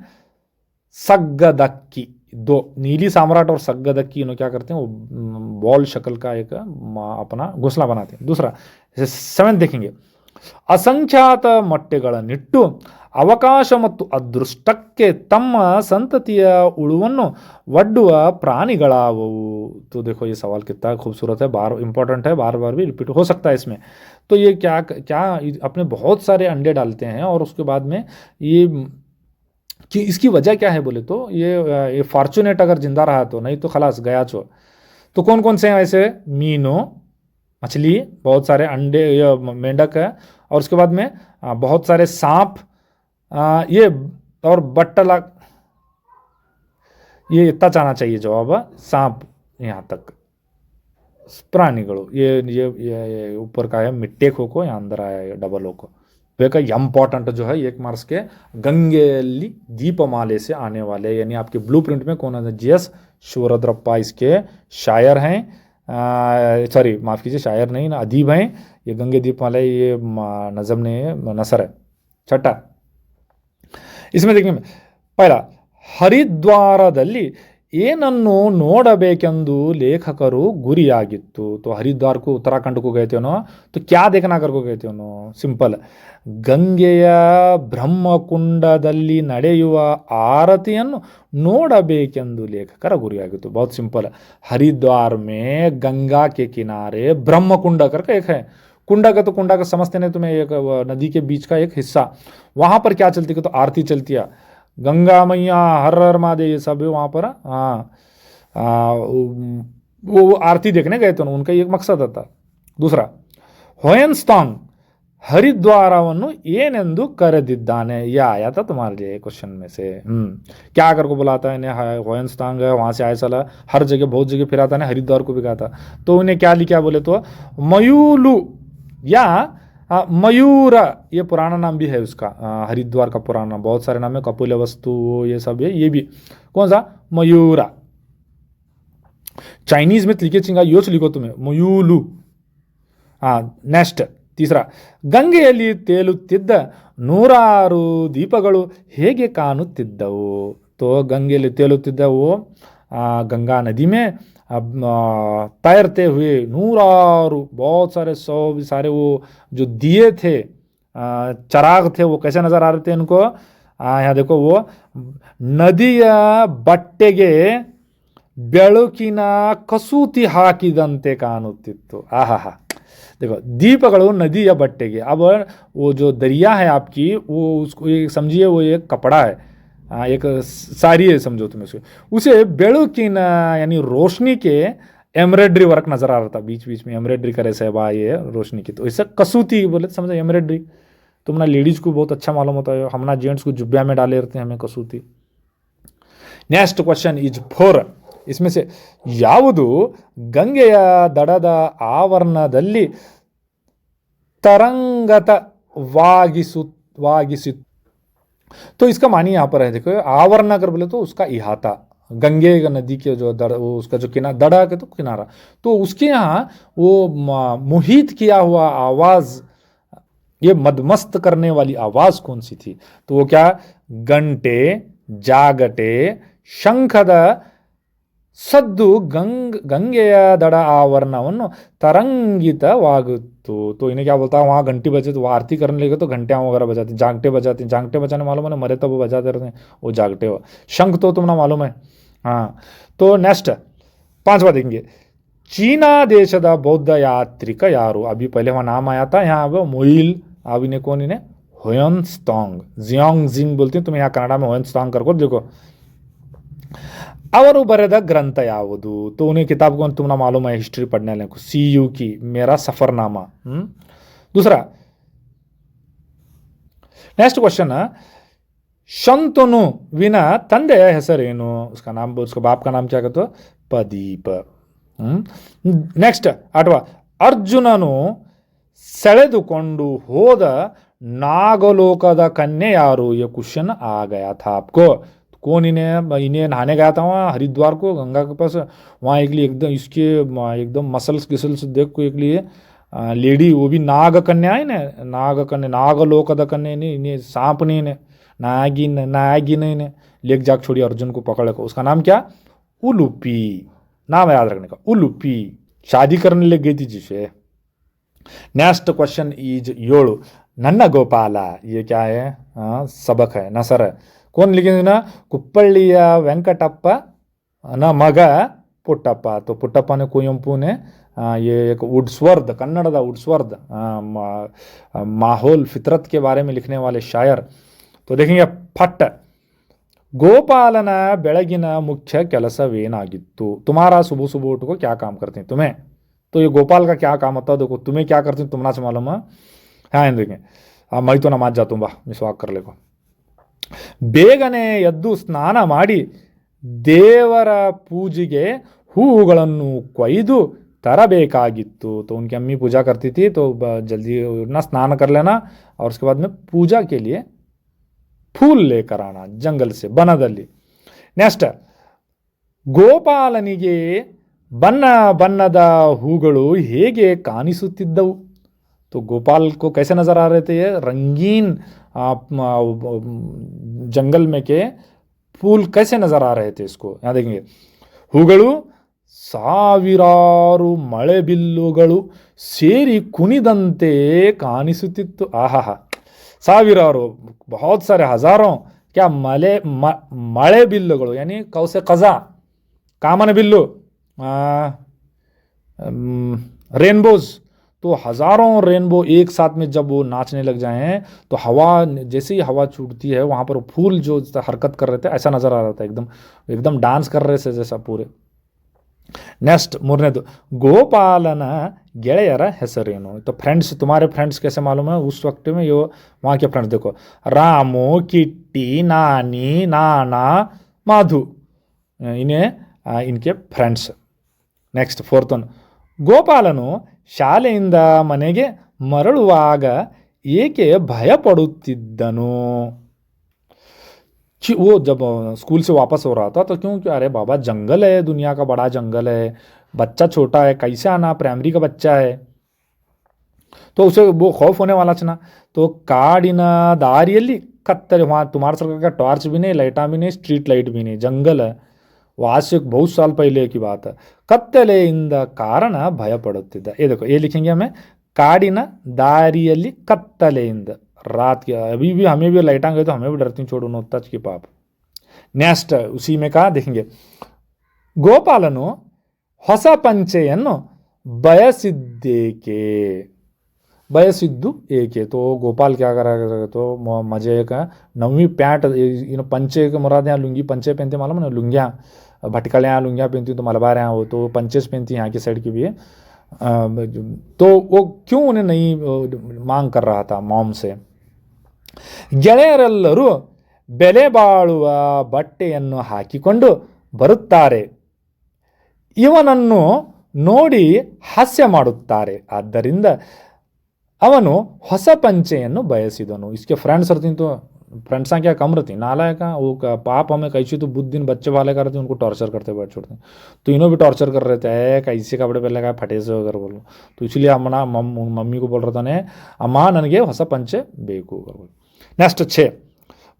सग्गदक्की. दो, नीली साम्राट और सग्गदक्की इन्हों क्या करते हैं, वो बॉल शक्ल का एक अपना घोंसला बनाते हैं. दूसरा 7 देखेंगे. ಅಸಂಖ್ಯಾತ ಮೊಟ್ಟೆಗಳನ್ನಿಟ್ಟು ಅವಕಾಶ ಮತ್ತು ಅದೃಷ್ಟಕ್ಕೆ ತಮ್ಮ ಸಂತತಿಯ ಉಳುವನ್ನು ಒಡ್ಡುವ ಪ್ರಾಣಿಗಳಾವವು. तो देखो ये सवाल कितना खूबसूरत है, बार इंपॉर्टेंट है, बार बार भी रिपीट हो सकता है इसमें. तो ये क्या क्या अपने बहुत सारे अंडे डालते हैं और उसके बाद में ये कि इसकी वजह क्या है बोले तो ये फॉर्चुनेट अगर जिंदा रहा तो, नहीं तो खलास गया छो. तो कौन कौन से हैं ऐसे, मीनो मछली, बहुत सारे अंडे, ये मेंढक है, और उसके बाद में बहुत सारे सांप, ये और बट्टला, ये इतना चाहना चाहिए जवाब, सांप यहाँ तक ಪ್ರಾಣಿಗಳು. ये ऊपर का है मिट्टे खो को, यहाँ अंदर आया है डबल ओ को. का इंपॉर्टेंट जो है 1 मार्क्स के गंगेली दीपमाले से आने वाले, यानी आपके ब्लूप्रिंट में कौन है, जीएस शिवरुद्रप्पा इसके शायर हैं, सॉरी माफ़ कीजिए, शायर नहीं ना, अदीब हैं. ये गंगे दीपमाला ये नज़म ने नसर है. छठा, इसमें देखिए पहला, हरिद्वारದಲ್ಲಿ ಏನನ್ನು ನೋಡಬೇಕೆಂದು ಲೇಖಕರು ಗುರಿಯಾಗಿತ್ತು. तो हरिद्वार को, उत्तराखंड को गए थे उन्होंने, तो क्या देखना कर को गए थे उन्होंने, सिंपल, ಗಂಗೆಯ ಬ್ರಹ್ಮಕುಂಡದಲ್ಲಿ ನಡೆಯುವ ಆರತಿಯನ್ನು ನೋಡಬೇಕೆಂದು ಲೇಖಕರ ಗುರಿಯಾಗಿತ್ತು. बहुत सिंपल है. हरिद्वार में गंगा के किनारे ब्रह्मकुंड करके एक है. कुंडा का तो कुंडा का समझते नहीं तुम्हें, एक नदी के बीच का एक हिस्सा, वहाँ पर क्या चलती है, तो आरती चलती है, गंगा मैया हर हर महादेव, ये सब वहाँ पर. हाँ, वो आरती देखने गए थे, उनका एक मकसद था. दूसरा, होयनस्तांग हरिद्वारವನ್ನು ಏನೆಂದು ಕರೆದಿದ್ದಾನೆ. ये आया था तुम्हारे लिए क्वेश्चन में से. क्या कर को बुलाता है इन्हें, होयनस्तांग है, वहाँ से आया चला, हर जगह बहुत जगह फिरा था, हरिद्वार को भी कहा था. तो उन्हें क्या लिखा बोले तो मयूलू या मयूर, ये पुराना नाम भी है उसका, हरिद्वार का पुराना नाम, बहुत सारे नाम है, कपिलवस्तु, ये सब है, ये भी कौन सा, मयूरा. चाइनीज में लिखे चिंगा योच लिखो तुम्हें, मयूलू. हाँ, नेक्स्ट तीसरा, ಗಂಗೆಯಲ್ಲಿ ತೇಲುತ್ತಿದ್ದ ನೂರಾರು ದೀಪಗಳು ಹೇಗೆ ಕಾಣುತ್ತಿದ್ದವು. तो गंगेಯಲ್ಲಿ ತೇಲುತ್ತಿದ್ದವು, गंगा नदी में तैरते हुए नूरारू, बहुत सारे 100 सारे वो जो दिए थे, चराग थे, वो कैसे नजर आ रहे थे इनको. यहाँ देखो, वो ನದಿಯ ಬಟ್ಟೆಗೆ ಬೆಳಕಿನ ಕಸೂತಿ ಹಾಕಿದಂತೆ ಕಾಣುತ್ತಿತ್ತು. ಆಹಾ, देखो दीपಗಳು नदी या बट्टे के. अब वो जो दरिया है आपकी, वो उसको समझिए वो एक कपड़ा है, एक साड़ी है समझो तुम उसको, उसे बेलुकिन यानी रोशनी के एम्ब्रॉयडरी वर्क नजर आ रहा था, बीच बीच में एम्ब्रॉयडरी करे सहबा ये रोशनी की. तो इससे कसूती बोले समझो एम्ब्रॉयडरी. तुमना लेडीज को बहुत अच्छा मालूम होता है, हमना जेंट्स को जुब्बिया में डाले रहते हैं हमें कसूती. Next question is 4. इसमें से ಯಾವುದು ಗಂಗೆಯ ದಡದ ಆವರಣದಲ್ಲಿ तरंगतವಾಗಿಸಿ. तो इसका मानी यहाँ पर है, देखो आवरण अगर बोले तो उसका इहाता, गंगे नदी के जो वो उसका जो किनारा, दड़ा के तो किनारा, तो उसके यहाँ वो मुहित किया हुआ आवाज, ये मदमस्त करने वाली आवाज कौन सी थी. तो वो क्या, गंटे, जागटे, शंखದ सद्दु गंगेय दड़ आवरणವನ್ನು तरंगितवागुत्तु. तो इन्हें क्या बोलता है, वहाँ घंटी बजे तो वो आरती करने लगे तो घंटियाँ वगैरह बजाते, जागटे बजाते, जागटे बजाने मालूम है, मरे तब वो बजाते रहते हैं, वो जागटे हो. शंख तो तुमने मालूम है. हाँ, तो नेक्स्ट 5वां देखेंगे. चीना देशದ बौद्ध यात्रिक यारू. अभी पहले वहाँ नाम आया था, यहाँ अब मोइल, अब इन्हें कौन, इन्हें होयनस्तांग, जियांग जिंग बोलते हैं, तुम यहाँ कनाडा में होयनस्तांग कर देखो. ಅವರು ಬರೆದ ಗ್ರಂಥ ಯಾವುದು? तो उन्हें किताब को तुमने मालूम है हिस्ट्री पढ़ने वाले को, CU की मेरा सफरनामा। दूसरा नेक्स्ट क्वेश्चन, शंतनु विना ತಂದೆಯ ಹೆಸರೇನು? उसका नाम, उसका बाप का नाम क्या कहते हो? प्रदीप। नेक्स्ट 8वां, ಅರ್ಜುನನು ಸೆಳೆದುಕೊಂಡು ಹೋದ नागलोकद कन्या यारो? ये क्वेश्चन आ गया था आपको। कौन इन्हें नहाने गया था वहाँ हरिद्वार को, गंगा के पास, वहाँ एक लिए एकदम इसके एकदम मसल्स गिसल्स देख को एक लिए लेडी, वो भी नाग कन्या है ना, नाग कन्या, नागलोकद कन्या नहीं, इन्हें सांप नहीं, इन्हें नागिन इन्हें लेक जाग छोड़ी अर्जुन को पकड़ को। उसका नाम क्या? उलूपी, नाम याद रखने का, उलूपी। शादी करने लग गई थी जिसे। नेक्स्ट क्वेश्चन इज 7, नन्ना गोपाला, ये क्या है? सबक है, नसर है। कौन लिखेंगे ना? कुप्पಳ್ಳಿಯ ವೆಂಕಟಪ್ಪ न मग पुट्टप्ಪ। तो पुट्टप्ಪ ने कुवेंपु ने ये एक वुड्सवर्थ, कन्नड़ದ वुड्सवर्थ, माहौल फितरत के बारे में लिखने वाले शायर। तो देखेंगे फट, ಗೋಪಾಲನ ಬೆಳಗಿನ ಮುಖ್ಯ ಕೆಲಸವೇನಾಗಿತ್ತು? तुम्हारा सुबह सुबह उठ को क्या काम करते हैं तुम्हें? तो ये गोपाल का क्या काम होता है? देखो तुम्हें क्या करते हैं तुम्हारा से मालूम है? हाँ देखें, मैं तो नमाज जाता हूँ, बा मिसवाक कर लेको। ಬೇಗನೆ ಎದ್ದು ಸ್ನಾನ ಮಾಡಿ ದೇವರ पूजेಗೆ ಹೂಗಳನ್ನು ಕೊಯ್ದು तरबेकागित्तु। तो उनकी अम्मी पूजा करती थी, तो जल्दी उठना, स्नान कर लेना, और उसके बाद में पूजा के लिए फूल लेकर आना जंगल से, बनदल्ली। नेक्स्ट, ಗೋಪಾಲನಿಗೆ ಬಣ್ಣ ಬಣ್ಣದ ಹೂಗಳು ಹೇಗೆ ಕಾಣಿಸುತ್ತಿದ್ದವು? तो गोपाल को कैसे नजर आ रहे थे? ये रंगीन जंगल में के फूल कैसे नजर आ रहे थे इसको, यहाँ देखेंगे। ಹೂಗಳು ಸಾವಿರಾರು ಮಳೆಬಿಲ್ಲುಗಳು ಸೇರಿ ಕುಣಿದಂತೆ ಕಾಣಿಸುತ್ತಿತ್ತು। ಆಹಾ, ಸಾವಿರಾರು, बहुत सारे हजारों, क्या मಳೆ बिल्लुಗಳು, यानी कौसे कजा, कामन बिल्लू, रेनबोज। तो हजारों रेनबो एक साथ में जब वो नाचने लग जाएं, तो हवा, जैसे ही हवा छूटती है वहाँ पर फूल जो हरकत कर रहे थे ऐसा नजर आ रहा था, एकदम एकदम डांस कर रहे थे जैसा पूरे। नेक्स्ट 3नेದು, ಗೋಪಾಲನ ಗೆಳೆಯರ ಹೆಸರೇನು? तो फ्रेंड्स, तुम्हारे फ्रेंड्स कैसे मालूम है? उस वक्त में ये वहाँ के फ्रेंड्स देखो, रामू, किट्टी, नानी, नाना, माधु, इन्हें इनके फ्रेंड्स। नेक्स्ट 4th, ಗೋಪಾಲನು ಶಾಲೆಯಿಂದ ಮನೆಗೆ ಮರಳುವಾಗ ಏಕೆ ಭಯಪಡುತ್ತಿದ್ದನು? वो जब स्कूल से वापस हो रहा था तो क्यों? अरे बाबा जंगल है, दुनिया का बड़ा जंगल है, बच्चा छोटा है, कैसे आना, प्राइमरी का बच्चा है, तो उसे वो खौफ होने वाला था ना। तो ಕಾಡಿನ ದಾರಿಯಲ್ಲಿ ಕತ್ತಲೆ, वहाँ तुम्हारे सरकार का टॉर्च भी नहीं, लाइटा भी नहीं, स्ट्रीट लाइट भी नहीं, जंगल है, वो आज से बहुत साल पहले की बात है। ಕತ್ತಲೆಯಿಂದ ಕಾರಣ ಭಯಪಡುತ್ತಿದ್ದ। ये देखो, ये लिखेंगे हमें, ಕಾಡಿನ ದಾರಿಯಲ್ಲಿ ಕತ್ತಲೆಯಿಂದ, रात के, अभी भी हमें भी लाइटा गए तो हमें भी डरती छोड़ो नो तच की पाप। नेक्स्ट उसी में कहा देखेंगे, ಗೋಪಾಲನು ಹೊಸ ಪಂಚೆಯನ್ನು ಬಯಸಿದ್ದೇಕೆ? ಬಯಸಿದ್ದು ಏಕೆ? तो गोपाल क्या करा, तो मजे का 9वीं पैंट, पंचे के मुराद यहाँ लुंगी पंचे पहनते मालूम ना, लुंगियाँ भटकल यहाँ लुंगियाँ पहनती, तो मलबार यहाँ हो तो पंचेस पहनती यहाँ की साइड की भी है। तो वो क्यों उन्हें नहीं मांग कर रहा था मॉम से? ಗೆಳೆಯರೆಲ್ಲರೂ ಬೆಲೆ ಬಾಳುವ ಬಟ್ಟೆಯನ್ನು ಹಾಕಿಕೊಂಡು ಬರುತ್ತಾರೆ, ಇವನನ್ನು ನೋಡಿ ಹಾಸ್ಯ ಮಾಡುತ್ತಾರೆ, ಆದ್ದರಿಂದ ಅವನು ಹೊಸ ಪಂಚೆಯನ್ನು ಬಯಸಿದನು। इसके फ्रेंड्स रहती तो फ्रेंड्स क्या कम रहती, नालायक का वो पाप हमें कैसे तो बुद्ध दिन बच्चे वाले करते उनको टॉर्चर करते बैठ छोड़ते, तो इन्हों भी टॉर्चर कर रहे थे, कैसे कपड़े पहले का फटे से अगर बोलो, तो इसलिए अपना मम्मी को बोल रहा था ने अम्मा ನನಗೆ ಹೊಸ ಪಂಚೆ ಬೇಕು। नेक्स्ट 6,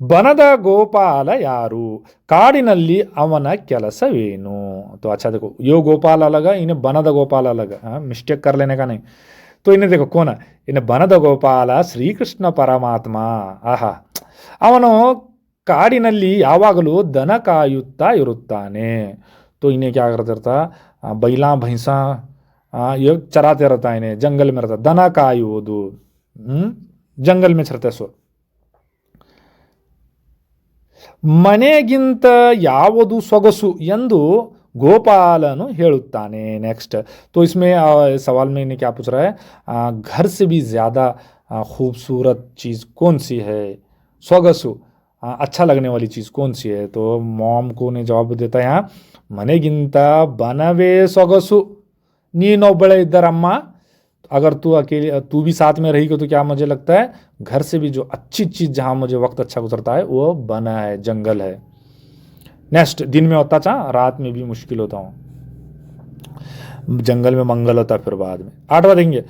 ಬನದ ಗೋಪಾಲ ಯಾರು? ಕಾಡಿನಲ್ಲಿ ಅವನ ಕೆಲಸವೇನು? तो अच्छा देखो, यो गोपाल अलग है, इन्हें बनद गोपाल अलग है, मिस्टेक कर लेने का नहीं। तो इन्हें देखो कौन है, इन्हें बनद ಗೋಪಾಲ ಶ್ರೀಕೃಷ್ಣ ಪರಮಾತ್ಮ। ಆಹಾ, ಅವನು ಕಾಡಿನಲ್ಲಿ ಯಾವಾಗಲೂ ದನ ಕಾಯುತ್ತಾ ಇರುತ್ತಾನೆ। तो इन्हें क्या करता रहता, बैला भैंसा ये चराते रहता, इन्हें जंगल में रहता, दना कायुವುದು, जंगल में चरते सो। ಮನೆಗಿಂತ ಯಾವುದು ಸೊಗಸು ಎಂದು गोपालन हेलुत्ताने। नेक्स्ट, तो इसमें सवाल में इन्हें क्या पूछ रहा है, घर से भी ज़्यादा खूबसूरत चीज़ कौन सी है, सोगसु अच्छा लगने वाली चीज़ कौन सी है। तो मॉम को ने जवाब देता है यहाँ, मनेगिंत बनवे सोगसु नीनोबड़े इधरम्मा। अगर तू अकेले, तू भी साथ में रहेगी तो क्या मुझे लगता है घर से भी जो अच्छी चीज़ जहाँ मुझे वक्त अच्छा गुजरता है वो बना है, जंगल है। नेक्स्ट, दिन में होता था, रात में भी मुश्किल होता हूँ, जंगल में मंगल होता फिर बाद में। 8वां देंगे,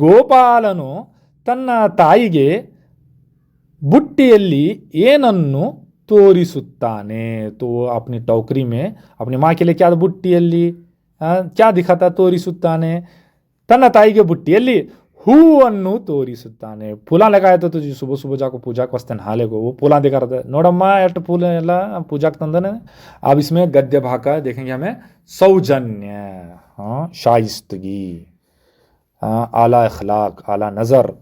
ಗೋಪಾಲನು ತನ್ನ ತಾಯಿಗೆ ಬುಟ್ಟಿಯಲ್ಲಿ ಏನನ್ನು ತೋರಿಸುತ್ತಾನೆ। तो अपनी टोकरी में अपनी माँ के लिए क्या ಬುಟ್ಟಿಯಲ್ಲಿ क्या दिखाता, ತೋರಿಸುತ್ತಾನೆ। ತನ್ನ ತಾಯಿಗೆ ಬುಟ್ಟಿಯಲ್ಲಿ ಹೂವನ್ನು ತೋರಿಸುತ್ತಾನೆ। फूला लगाया तो तुझे सुबह सुबह जाको पूजा के वास्ते नहा लेगो, वो फूला दिखा रहा था, नोडम्मा एट फूल एला पूजा के तंदन। अब इसमें गद्य भाग का देखेंगे हमें, सौजन्य, हाँ, शाइस्तगी, आला अखलाक, आला नज़र।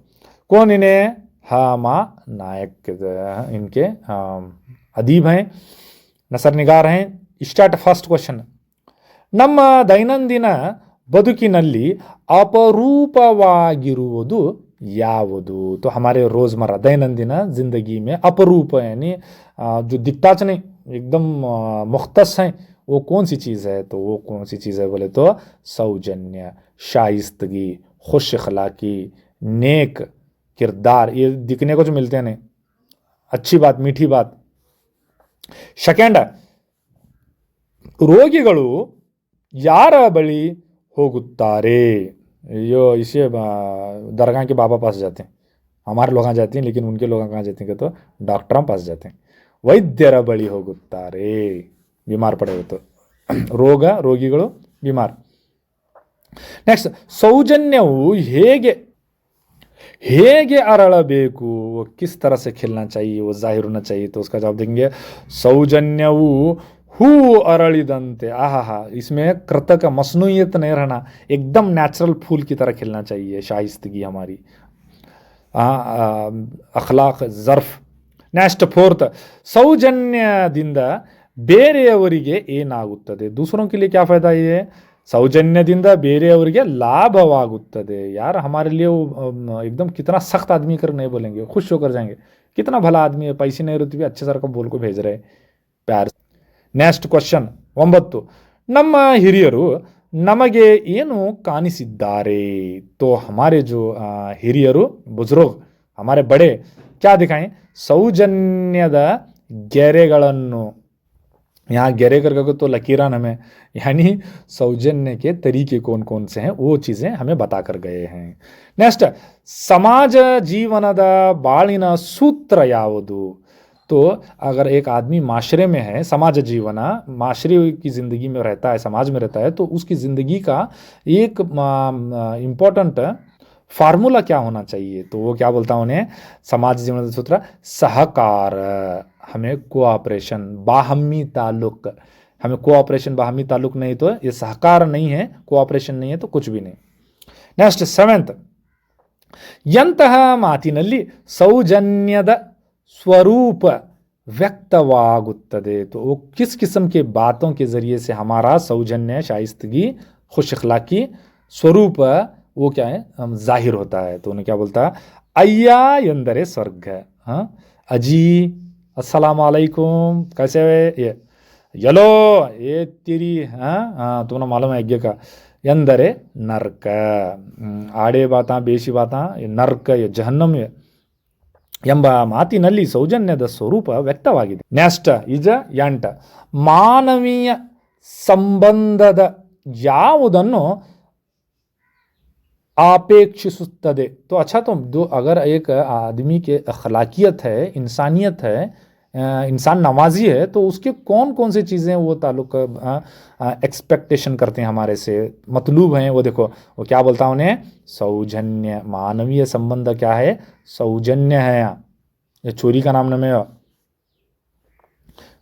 कौन इन्हें, हामा नायक इनके अदीब हैं, नसर निगार हैं। स्टार्ट फर्स्ट क्वेश्चन, ನಮ್ಮ ದೈನಂದಿನ ಬದುಕಿನಲ್ಲಿ ಅಪರೂಪವಾಗಿರುವುದು ಯಾವುದು। तो हमारे रोज़मर्रा दैनंदिन ज़िंदगी में अपरूप यानी जो दिखता नहीं, एकदम मुख्तस हैं, वो कौन सी चीज़ है। तो वो कौन सी चीज़ है बोले तो सौजन्य, शाइस्तगी, खुश अखलाकी, नेक किरदार, ये दिखने को जो मिलते हैं, अच्छी बात, मीठी बात। सेकेंड, ರೋಗಿಗಳು ಯಾರ ಬಳಿ ಹೋಗುತ್ತಾರೆ। यो इसे दरगाह के बाबा पास जाते हैं, हमारे लोग जाते हैं, लेकिन उनके लोग कहाँ जाते हैं तो डॉक्टरों पास जाते हैं। ವೈದ್ಯರ ಬಳಿ ಹೋಗುತ್ತಾರೆ, बीमार पड़े हो तो ರೋಗಿಗಳು बीमार। नेक्स्ट, सौजन्यವು ಹೇಗೆ ಅರಳಬೇಕು, वो किस तरह से खिलना चाहिए, वो जाहिर होना चाहिए। तो उसका जवाब देंगे, सौजन्यವು हू अरಳಿದಂತೆ। आहा, इसमें कृतक मसनूयत नहीं रहना, एकदम नेचुरल फूल की तरह खिलना चाहिए शाइस्तगी हमारी, अखलाक, ज़र्फ। नेक्स्ट फोर्थ, सौजन्यದಿಂದ ಬೇರೆಯವರಿಗೆ ಏನಾಗುತ್ತದೆ, दूसरों के लिए क्या फ़ायदा है, सौजन्यದಿಂದ ಬೇರೆಯವರಿಗೆ लाभवागुತ್ತದೆ। यार हमारे लिए वो एकदम कितना सख्त आदमी कर नहीं बोलेंगे, खुश होकर जाएंगे, कितना भला आदमी है, पैसे नहीं रहते भी अच्छे सर का बोल को भेज रहे प्यार। नेक्स्ट क्वेश्चन 9, ನಮ್ಮ ಹಿರಿಯರು ನಮಗೆ ಏನು ಕಾಣಿಸಿದ್ದಾರೆ। तो हमारे जो ಹಿರಿಯರು बुजुर्ग, हमारे बड़े क्या दिखाएं, सौजन्यದ ಗೆರೆಗಳನ್ನು, यहाँ गेरे करके तो लकीरान हमें, यानी सौजन्य के तरीके कौन कौन से हैं वो चीज़ें हमें बता कर गए हैं। नेक्स्ट, समाज जीवनದ ಬಾಳಿನ सूत्र ಯಾವುದು। तो अगर एक आदमी माशरे में है, समाज जीवन, माशरे की ज़िंदगी में रहता है, समाज में रहता है, तो उसकी ज़िंदगी का एक इम्पोर्टेंट फार्मूला क्या होना चाहिए। तो वो क्या बोलता हूँ उन्हें, समाज जीवन सूत्र सहकार, हमें कोऑपरेशन, बाहमी ताल्लुक, हमें कोऑपरेशन बाहमी ताल्लुक नहीं तो ये सहकार नहीं है, कोऑपरेशन नहीं है तो कुछ भी नहीं। नेक्स्ट 7th, ಎಂತಹ ಮಾತಿನಲ್ಲಿ ಸೌಜನ್ಯದ स्वरूप व्यक्तवागुತ್ತದೆ। तो वो किस किस्म के बातों के ज़रिए से हमारा सौजन्य, शाइस्तगी, खुश अखलाकी स्वरूप वो क्या है जाहिर होता है। तो उन्हें क्या बोलता है, अय्या ಎಂದರೆ ಸ್ವರ್ಗ, हाँ, अजी अस्सलाम वालेकुम कैसे है, ये यलो ये तेरी, हाँ हाँ तुम्हें मालूम है यज्ञ का, ಎಂದರೆ ನರ್ಕ, ಆಡೇ ಬಾತಾ ಬೇಸಿ ಬಾತಾ, ये ನರ್ಕ, ये ಜಹನ್ನम ಎಂಬ ಮಾತಿನಲ್ಲಿ ಸೌಜನ್ಯದ ಸ್ವರೂಪ ವ್ಯಕ್ತವಾಗಿದೆ। ನೆಕ್ಸ್ಟ್ ಇಜ 8, ಮಾನವೀಯ ಸಂಬಂಧದ ಯಾವುದನ್ನು अपेक्षिಸುತ್ತದೆ। तो अच्छा, तो दो अगर एक आदमी के अखलाकियत है, इंसानियत है, इंसान नवाजी है, तो उसके कौन कौन सी चीज़ें वो ताल्लुक एक्सपेक्टेशन करते हैं हमारे से, मतलूब हैं, वो देखो वो क्या बोलता है उन्हें, सौजन्य, मानवीय संबंध क्या है, सौजन्य है। यहाँ ये चोरी का नाम नहीं है,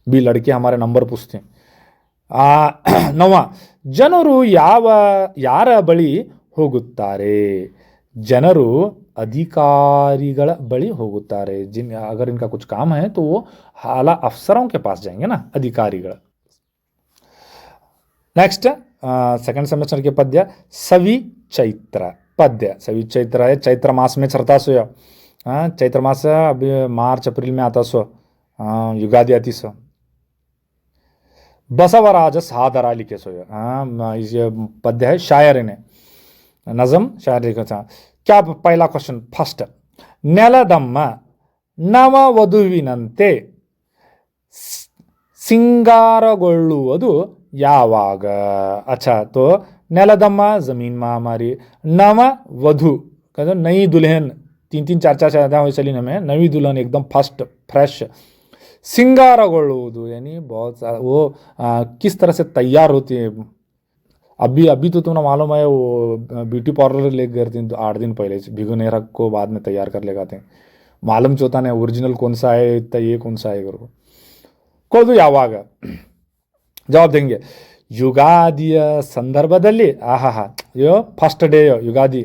भी लड़के हमारे नंबर पूछते हैं। 9, ಜನರು ಯಾರ ಬಳಿ ಹೋಗುತ್ತಾರೆ, ಜನರು अधिकारिಗಳ ಬಳಿ ಹೋಗುತ್ತಾರೆ. अगर इनका कुछ काम है तो वो आला अफसरों के पास जाएंगे ना, अधिकारिಗಳ. नेक्स्ट सेकंड सेमेस्टर के पद्य सवि चैत्र. पद्य सवि चैत्र है, चैत्र मास में चढ़ता सो. चैत्र मास अभी मार्च अप्रैल में आता सो, युगादि आती सो. बसवराज सादरा लिखे सो. ये पद्य है, शायर ने नज़म शायर लिखा था. क्या पहला क्वेश्चन फर्स्ट, ನೆಲದಮ್ಮ ನವವಧುವಿನಂತೆ सिंगारಗೊಳ್ಳುವುದು यावाग. अच्छा, तो नेलदम्मा जमीन में हमारी, नव वधु कहते नई दुल्हन, 3-3 4-4 शायद हुई सलीन में, नवी दुल्हन एकदम फर्स्ट फ्रेश. सिंगारಗೊಳ್ಳುವುದು यानी बहुत वो किस तरह से तैयार होती है. अभी तो तुम्हें मालूम है वो ब्यूटी पार्लर ले गए थे तो 8 दिन पहले भिगोने रख को बाद में तैयार कर ले जाते हैं. मालूम चोता नहीं ओरिजिनल कौन सा है, ये कौन सा है करो को. तो यावाग जवाब देंगे. युगादिಯ ಸಂದರ್ಭದಲ್ಲಿ, आहा यो फर्स्ट डे युगादि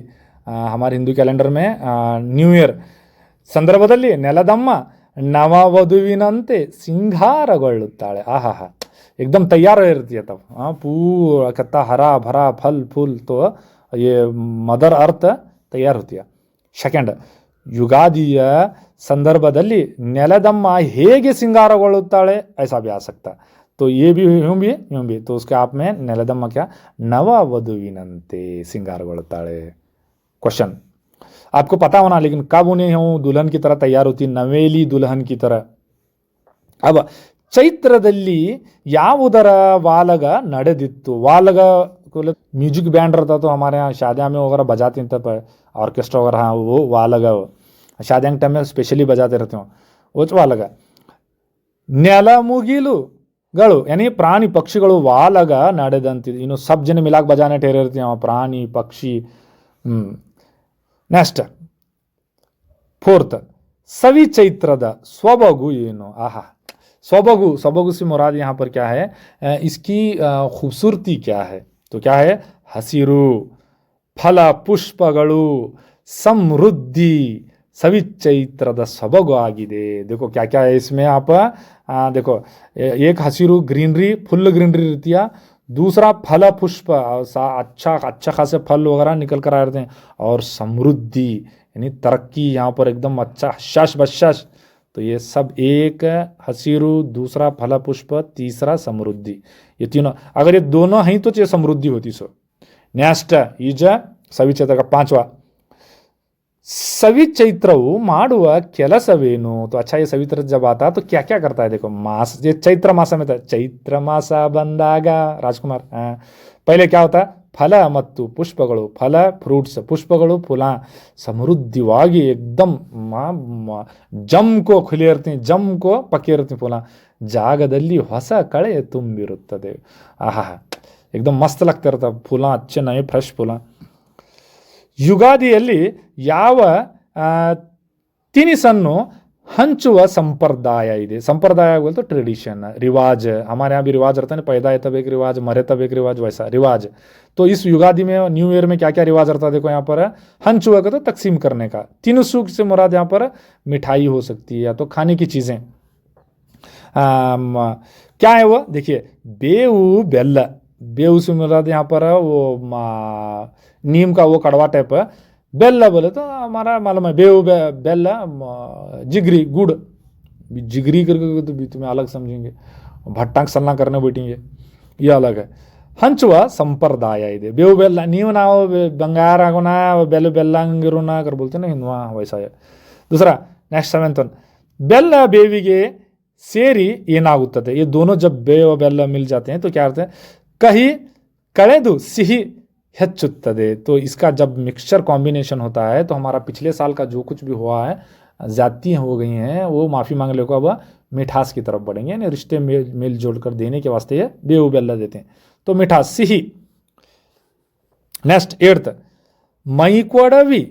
हमारे हिंदू कैलेंडर में न्यू ईयर संदर्भದಲ್ಲಿ ನೆಲದಮ್ಮ ನವವಧುವಿನಂತೆ ಸಿಂಗಾರಗೊಳ್ಳುತ್ತಾಳೆ. आहा एकदम तैयार रहती है तब. पूरा कत्ता हरा भरा फल फूल, तो ये मदर अर्थ तैयार होती है. सेकंड, युगादिಯ संदर्भದಲ್ಲಿ ನೆಲದಮ್ಮ ಹೇಗೆ ಸಿಂಗಾರಗೊಳ್ಳುತ್ತಾಳೆ, ऐसा भी आ सकता. तो ये भी यूं भी, तो उसके आप में ನೆಲದಮ್ಮ क्या, नववधुविनंते सिंगारಗೊಳ್ಳುತ್ತಾಳೆ. क्वेश्चन आपको पता होना, लेकिन कब उन्हें हूँ दुल्हन की तरह तैयार होती, नवेली दुल्हन की तरह. अब चैत्रದಲ್ಲಿ ಯಾವುದರ वालग ನಡೆದಿತ್ತು. वालग म्यूजिक बैंड रहता तो हमारे यहाँ शादियाँ में वगैरह बजाते हैं, तब ऑर्केस्ट्रा वगैरह, हाँ वो वालग शादियाँ के टाइम में स्पेशली बजाते रहते हो, वो वालग. ನೆಲಮುಗಿಲುಗಳು यानी प्राणी पक्षिಗಳು वालग ನಡೆದಂತಿದೆ. ಇನ್ನು सब जने मिलाक बजाने ठहरे रहते हैं, प्राणी पक्षी. नेक्स्ट फोर्थ, सवि चैत्ರದ ಸೊಬಗು ಏನು. आहा, सौबगु से मुराद यहाँ पर क्या है, इसकी खूबसूरती क्या है. तो क्या है, हसिरू, फल पुष्पಗಳು, समृद्धि, सवि चैत्ರದ सೊಬಗು आगिदे. देखो क्या क्या है इसमें. आप देखो, एक हसिरू ग्रीनरी, फुल ग्रीनरी रहती है. दूसरा फल पुष्प, अच्छा खासे फल वगैरह निकल कर आ रहे हैं. और समृद्धि यानी तरक्की, यहाँ पर एकदम अच्छा शश बशश. तो ये सब एक हसीरू, दूसरा फल पुष्प, तीसरा समृद्धि, ये तीनों अगर ये दोनों हैं तो ये समृद्धि होती. सो नेक्स्ट ಈಜ ಸವಿ ಚೈತ್ರ का 5वां, सवि चैत्रವು ಮಾಡುವ ಕೆಲಸವೇನು. तो अच्छा, ये सवि चैत्र जब आता तो क्या क्या करता है. देखो मास, ये चैत्र मास में था, चैत्र मास ಬಂದಾಗ राजकुमार पहले क्या होता है, फल ಮತ್ತು ಪುಷ್ಪಗಳು, फल फ्रूट्स, पुष्पಗಳು फूल समृद्धिವಾಗಿ एकदम जम को खुले ಇರ್ತೀನಿ, जम को पके ಇರ್ತೀನಿ. फूल ಜಾಗದಲ್ಲಿ ಹೊಸ ಕಳೆ ತುಂಬಿರುತ್ತದೆ. आहा एकदम मस्त लगता रहता फूल, अच्छे नए फ्रेश फूल. युगादिಯಲ್ಲಿ ಯಾವ ತಿನಿಸನ್ನು हंचुव संप्रदाय ಇದೆ. संप्रदाय बोलते ट्रेडिशन, रिवाज. हमारे यहाँ भी रिवाज रहता है, पैदा है तब एक रिवाज, मरे तब एक रिवाज, वैसा रिवाज. तो इस युगादि में न्यू ईयर में क्या क्या रिवाज रहता है. देखो यहाँ पर हंचुव का तो तकसीम करने का. तिनुसु से मुराद यहाँ पर मिठाई हो सकती है या तो खाने की चीज़ें. क्या है वो, देखिए बेऊ बेल्ल. बेऊ से मुराद यहाँ पर वो नीम का वो कड़वा टाइप. बेल्ला बोले तो हमारा मालूम है, बेऊ बेल्ला जिगरी गुड़, जिगरी करके तो भी तुम्हें अलग समझेंगे, भट्टा सल्ला करने बैठेंगे, ये अलग है. ಹಂಚುವ ಸಂಪ್ರದಾಯ ಇದೆ. ಬೇವು ಬೆಲ್ಲ, ನೀವು ನಾವು ಬಂಗಾರ ಆಗೋಣ ಬೆಲ್ಲ ಬೆಲ್ಲ ಹಂಗಿರೋಣ कर बोलते ना हिंदुआ, वैसा है. दूसरा नेक्स्ट 7th वन, ಬೆಲ್ಲ ಬೇವಿಗೆ ಸೇರಿ ಏನಾಗುತ್ತದೆ. ये दोनों जब ಬೇವು ಬೆಲ್ಲ मिल जाते हैं तो क्या करते हैं, कहीं कಳೆದು ಸಿಹಿ ಹೆಚ್ಚುತ್ತದೆ. तो इसका जब मिक्सचर कॉम्बिनेशन होता है तो हमारा पिछले साल का जो कुछ भी हुआ है, ज़्यादती हो गई हैं, वो माफ़ी मांग ले को अब मिठास की तरफ बढ़ेंगे. यानी रिश्ते मेल जोल कर देने के वास्ते ये बेऊ बेल्ला देते हैं. तो मिठास सिही. नेक्स्ट 8th, ಮೈಕೊಡವಿ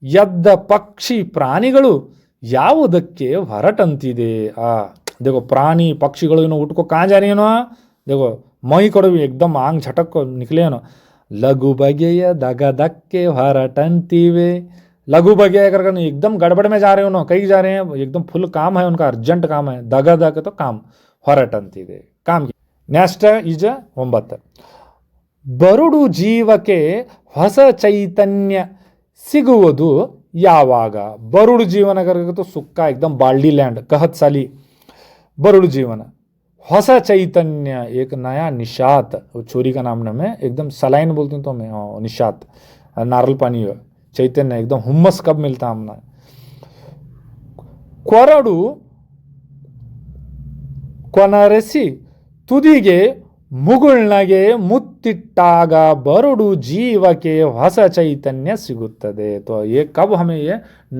ಎದ್ದ ಪಕ್ಷಿ ಪ್ರಾಣಿಗಳು ಯಾವುದಕ್ಕೆ ಹೊರಟಂತಿದೆ. देखो प्राणी पक्षिಗಳು ಇನ್ನು उठ को कहाँ जा रही है ना. देखो मई ಕೊಡವಿ एकदम आंग झटक को निकले ना. ಲಘು ಬಗೆಯ ದಗದಕ್ಕೆ ಹೊರಟಂತಿವೆ. लघु बगिया करके नहीं, एकदम गड़बड़ में जा रहे हो ना, कहीं जा रहे हैं, एकदम फुल काम है उनका, अर्जेंट काम है, दगा दग तो काम ಹೊರಟಂತಿದೆ काम ನೆಕ್ಸ್ಟ್ ಈಜ 9 ಬರುಡು ಜೀವಕ್ಕೆ ಹೊಸ ಚೈತನ್ಯ ಸಿಗುವುದು ಯಾವಾಗ. बरुड़ जीवन अगर तो सुक्का एकदम बाल्डी लैंड कहत साली बरुड़ जीवन, हौसा चैतन्य एक नया निशात, छोरी का नाम है एकदम सलाइन बोलते हैं तो मैं निशात नारल पानी चैतन्य एकदम हुम्मस कब मिलता हमने. ಕೊರಡು ಕೊನರೆಸಿ ತುದಿಗೆ ಮುಗುಳ್ನಗೆ ಮುತ್ತಿಟ್ಟಾಗ ಬರುಡು ಜೀವಕ್ಕೆ ಹೊಸ ಚೈತन्य सिगुತ್ತದೆ. तो ये कब हमें ये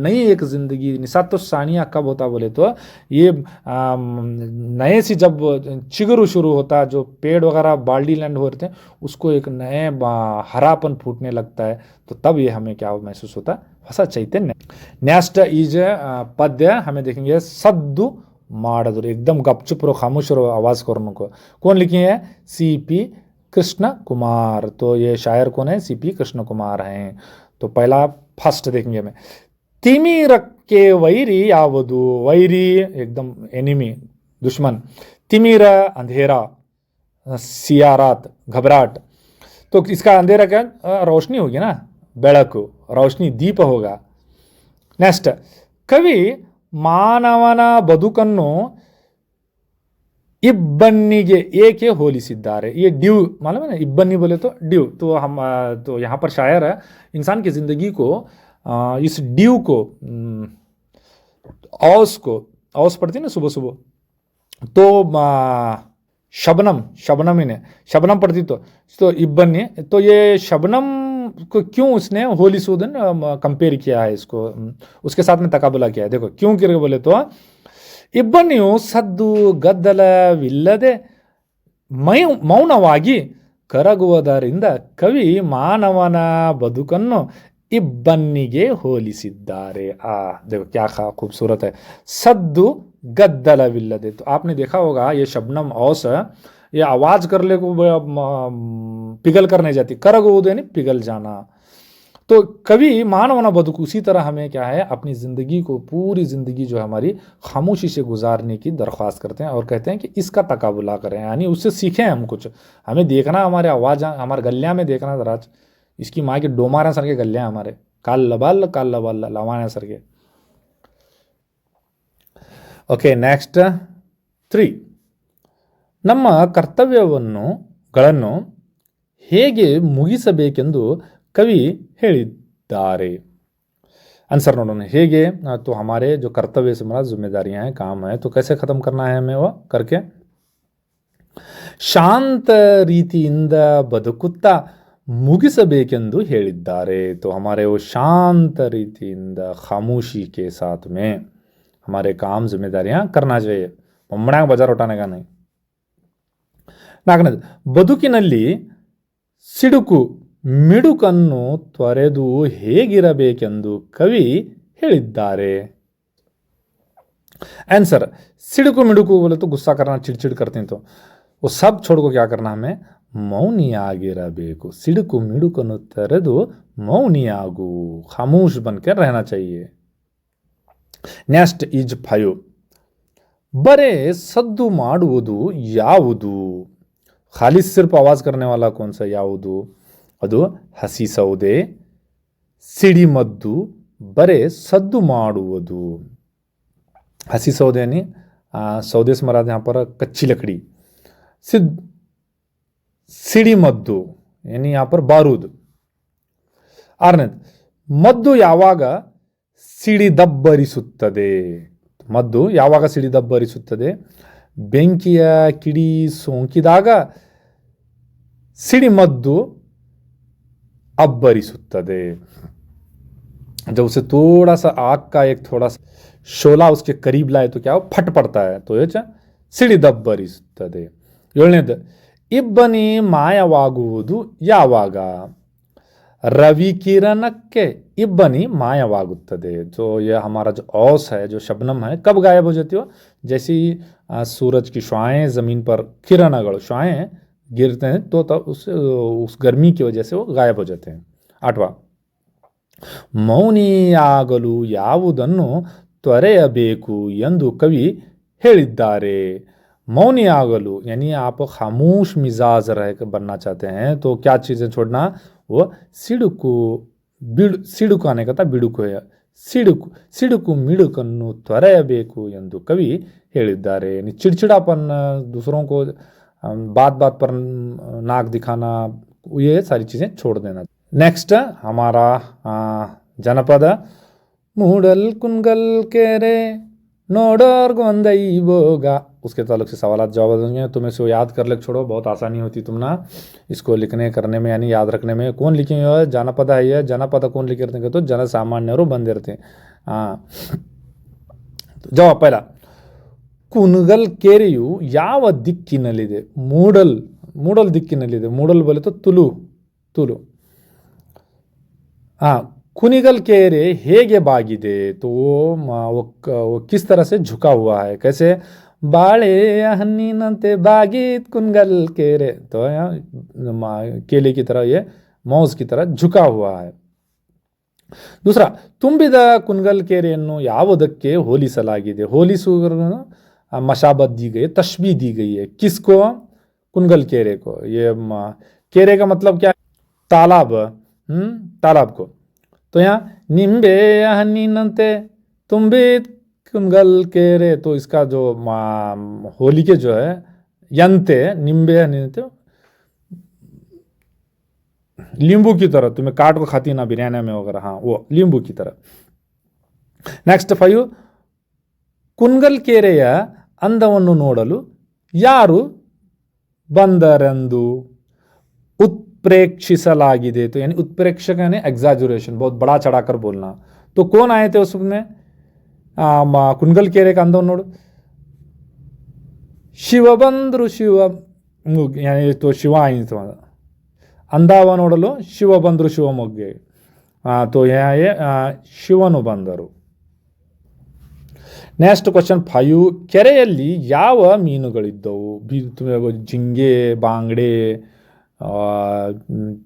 नई एक जिंदगी निशात तो सानिया कब होता बोले तो ये नए से जब चिगरू शुरू होता, जो पेड़ वगैरह बाल्डी लैंड होते हैं उसको एक नए हरापन फूटने लगता है, तो तब ये हमें क्या महसूस होता है, ಹೊಸ चैतन्य. नेक्स्ट इज पद्य हमें देखेंगे सद्दु माड़दुर, एकदम गपचुप रो खामोश रो आवाज करने को. कौन लिखे हैं, सीपी कृष्ण कुमार. तो ये शायर कौन है, सीपी कृष्ण कुमार हैं. तो पहला फर्स्ट देखेंगे हमें, तिमिरಕ್ಕೆ वैरी ಯಾವುದು. वैरी एकदम एनिमी दुश्मन, तिमिर अंधेरा, सियारात घबराहट. तो इसका अंधेरा क्या, रोशनी होगी ना, ಬೆಳಕು, रोशनी दीप होगा. नेक्स्ट, कवि ಮಾನವನ ಬದುಕನ್ನು इब्बन्नी ಏಕೆ ಹೋಲಿಸಿದ್ದಾರೆ. ये ड्यू मालूम है ना, इब्बन्नी बोले तो ड्यू. तो हम तो यहाँ पर शायर है इंसान की ज़िंदगी को इस ड्यू को, औस पड़ती है ना सुबह सुबह, तो शबनम ही ने शबनम पड़ती तो इब्बन्नी. तो ये शबनम को क्यों उसने होली सूदन कंपेयर किया है, इसको उसके साथ में तकाबला किया है. देखो क्यों करके बोले तो, ಇಬ್ಬನಿಯು ಸದ್ದು ಗದ್ದಲವಿಲ್ಲದೆ ಮೌನವಾಗಿ ಕರಗುವುದರಿಂದ ಕವಿ ಮಾನವನ ಬದುಕನ್ನು ಇಬ್ಬನಿಗೆ ಹೋಲಿಸಿದ್ದಾರೆ. देखो क्या खूबसूरत है, सद्दु गद्दलविಲ್ಲದೆ. तो आपने देखा होगा ये शबनम औस ये आवाज कर ले को पिघल कर नहीं जाती, करगुವುದು यानी पिघल जाना. तो कभी मानवना बदुक उसी तरह हमें क्या है, अपनी ज़िंदगी को, पूरी ज़िंदगी जो है हमारी खामोशी से गुजारने की दरख्वास्त करते हैं और कहते हैं कि इसका तकाबुला करें, यानी उससे सीखें हम कुछ. हमें देखना, हमारे आवाज़ हमारे गलिया में देखना जरा, इसकी माँ के डोमारा सर के गलिया हमारे काल लबाल लवाना सर के. ओके नेक्स्ट 3, ನಮ್ಮ ಕರ್ತವ್ಯಗಳನ್ನು ಹೇಗೆ ಮುಗಿಸಬೇಕೆಂದು कवि ಹೇಳಿದ್ದಾರೆ. आंसर नोटों ने ಹೇಗೆ, तो हमारे जो कर्तव्य से हमारा जिम्मेदारियां हैं, काम है, तो कैसे ख़त्म करना है हमें वो करके, ಶಾಂತ ರೀತಿಯಿಂದ ಬದುಕುತ್ತಾ ಮುಗಿಸಬೇಕೆಂದು ಹೇಳಿದ್ದಾರೆ. तो हमारे वो शांत ರೀತಿಯಿಂದ खामोशी के साथ में हमारे काम जिम्मेदारियां करना चाहिए, मम्मड़ांग बाजार उठाने का नहीं. ನಾಲ್ಕನೇದು, ಬದುಕಿನಲ್ಲಿ ಸಿಡುಕು ಮಿಡುಕನ್ನು ತೊರೆದು ಹೇಗಿರಬೇಕೆಂದು ಕವಿ ಹೇಳಿದ್ದಾರೆ. आंसर, सिड़कू मिड़कू बोले तो गुस्सा करना, चिड़चिड़ करते हैं, तो वो सब छोड़ को क्या करना, हमें मौनियागिरबेकु. सिड़कू मिड़ुकನ್ನು ತೊರೆದು मौनियागु, खामोश बनकर रहना चाहिए. नेक्स्ट इज 5, बरे सद्दु ಮಾಡುವುದು ಯಾವುದು. खाली सिर्फ आवाज करने वाला कौन सा ಯಾವುದು, ಅದು ಹಸಿ ಸೌದೆ, ಸಿಡಿಮದ್ದು, ಬರೆ ಸದ್ದು ಮಾಡುವುದು. हसी सौदे यानी सौदे से मराद यहाँ पर कच्ची लकड़ी. सिड़ी मद्दू यानी यहाँ पर बारूद. आरनेद, मद्दु ಯಾವಾಗ ಸಿಡಿದಬ್ಬರಿಸುತ್ತದೆ. ಮದ್ದು ಯಾವಾಗ ಸಿಡಿದಬ್ಬರಿಸುತ್ತದೆ, ಬೆಂಕಿಯ ಕಿಡಿ ಸೋಂಕಿದಾಗ ಸಿಡಿಮದ್ದು अब्बरिसुತ್ತದೆ. जब उसे थोड़ा सा आग का एक थोड़ा सा शोला उसके करीब लाए तो क्या हो, फट पड़ता है, तो ये ಸಿಡಿದಬ್ಬರಿಸುತ್ತದೆ. ಏಳನೇದು, ಇಬ್ಬನಿ ಮಾಯವಾಗುವುದು ಯಾವಾಗ. रवि किरणಕ್ಕೆ इब्बनी मायवागुತ್ತದೆ. जो ये हमारा जो औस है, जो शबनम है, कब गायब हो जाती हो, जैसे सूरज की शुआएं ज़मीन पर, किरणಗಳು शुआएं गिरते हैं तो तब उस गर्मी की वजह से वो गायब हो जाते हैं. 8वां, ಮೌನಿಯಾಗಲು ಯಾವುದನ್ನು ತೊರೆಯಬೇಕು ಎಂದು ಕವಿ ಹೇಳಿದ್ದಾರೆ. मौनियागलू यानी आप खामोश मिजाज रह बनना चाहते हैं तो क्या चीज़ें छोड़ना, वो सिडुकु सिडुಕು आने का था बिडुಕು है, ಸಿಡುಕು ಮಿಡುಕನ್ನು ತೊರೆಯಬೇಕು ಎಂದು ಕವಿ ಹೇಳಿದ್ದಾರೆ. चिड़चिड़ापन, दूसरों को बात बात पर नाक दिखाना, ये सारी चीज़ें छोड़ देना. नेक्स्ट हमारा जनपद. मूडल कुंगल केरे नोडर गोंदई बोगा, उसके ताल्लुक से सवाल जवाब देंगे. तुम इसको याद कर ले छोड़ो, बहुत आसानी होती तुम ना इसको लिखने करने में यानी याद रखने में. कौन लिखे हुए जनपद है ये, जनपद कौन लिखे तो जनसामान्यರು ಬಂದಿರ್ತೀನಿ. ಜವಾಬ್ ಪೈಲ ಕುನಗಲ್ ಕೆರೆಯು ಯಾವ ದಿಕ್ಕಿನಲ್ಲಿದೆ? ಮೂಡಲ್ ದಿಕ್ಕಿನಲ್ಲಿದೆ. ಮೂಡಲ್ बोले तो ತುಳು. कुनिगल केरे हेगे बागिदे तो वो किस तरह से झुका हुआ है, कैसे? बाले हन्नीनंते बागित कुनगल केरे, तो केले की तरह ये मौज की तरह झुका हुआ है. दूसरा, ತುಂಬಿದ कुनगल केರೆಯನ್ನು ಯಾವುದಕ್ಕೆ ಹೋಲಿಸಲಾಗಿದೆ? ಹೋಲಿಸುವುದನ್ನು मशाबत दी गई है, तशबी दी गई है. किसको? कुनगल केरे को. ये केरे का मतलब क्या? तालाब को. तो यहाँ निम्बे हन्नीनंते तुम्बे कुनगल केरे, तो इसका जो होली के जो है यंते निम्बे हन्नीनंते, लींबू की तरह तुम्हें काट को खाती ना बिरयानी में वगैरह, हाँ वो लींबू की तरह. नेक्स्ट 5, कुनगल केರೆಯ ಅಂದವನ್ನು ನೋಡಲು ಯಾರು ಬಂದರೆಂದು उत्प्रेक्षिಸಲಾಗಿದೆ. तो यानी उत्प्रेक्षक यानी एग्जैजुरेशन, बहुत बड़ा चढ़ाकर बोलना. तो कौन आए थे उसमें? कुनगल केरे का अंदर नोड़ ಶಿವಬಂದ್ರು यानी तो शिव आई तो ಅಂದಾವ ನೋಡಲು ಶಿವ ಬಂದರು ಶಿವಮೊಗ್ಗೆ. तो यहाँ ये ಶಿವನು ಬಂದರು. ನೆಕ್ಸ್ಟ್ ಕ್ವಶನ್ 5, ಕೆರೆಯಲ್ಲಿ ಯಾವ ಮೀನುಗಳಿದ್ದವು? झींगे, बांगड़े,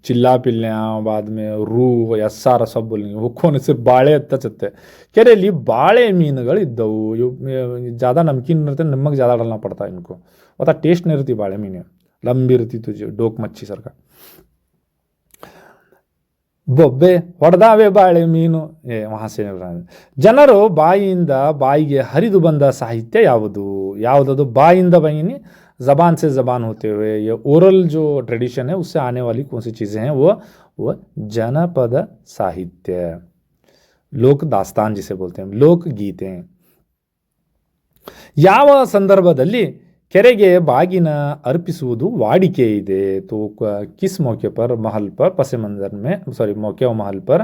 चिल्ला पिल्लियाँ, बाद में ರೂ, सारा सब बोलेंगे. वो कौन? सिर्फ ಬಾಳೆ ಹಚ್ಚತ್ತೆ. ಕೆರೆಯಲ್ಲಿ ಬಾಳೆ ಮೀನುಗಳು ಇದ್ದವು. ज़्यादा नमकीन रहते, नमक ज़्यादा डालना पड़ता है इनको, और टेस्ट नहीं रहती. बाಳೆ मीन लंबी रहती, तुझे डोक मच्छी सर का. ಬೊಬ್ಬೆ ಹೊಡೆದಾವೆ ಬಾಳೆ ಮೀನು, वहाँ से ಜನರು ಬಾಯಿಯಿಂದ ಬಾಯಿಗೆ ಹರಿದು ಬಂದ ಸಾಹಿತ್ಯ ಯಾವುದು? ಯಾವುದದು? ಬಾಯಿಂದ ಬಾಯಿನಿ, ज़बान से ज़बान होते हुए ये ओरल जो ट्रेडिशन है उससे आने वाली कौन सी चीज़ें हैं? वो जनपद साहित्य, लोक दास्तान जिसे बोलते हैं, लोकगीतें. ಯಾವ ಸಂದರ್ಭದಲ್ಲಿ ಕೆರೆಗೆ ಬಾಗಿನ अर्पिಸುವುದು वाडिके ಇದೆ? तो किस मौके पर? महल पर, पसे मंजर में, मौके और महल पर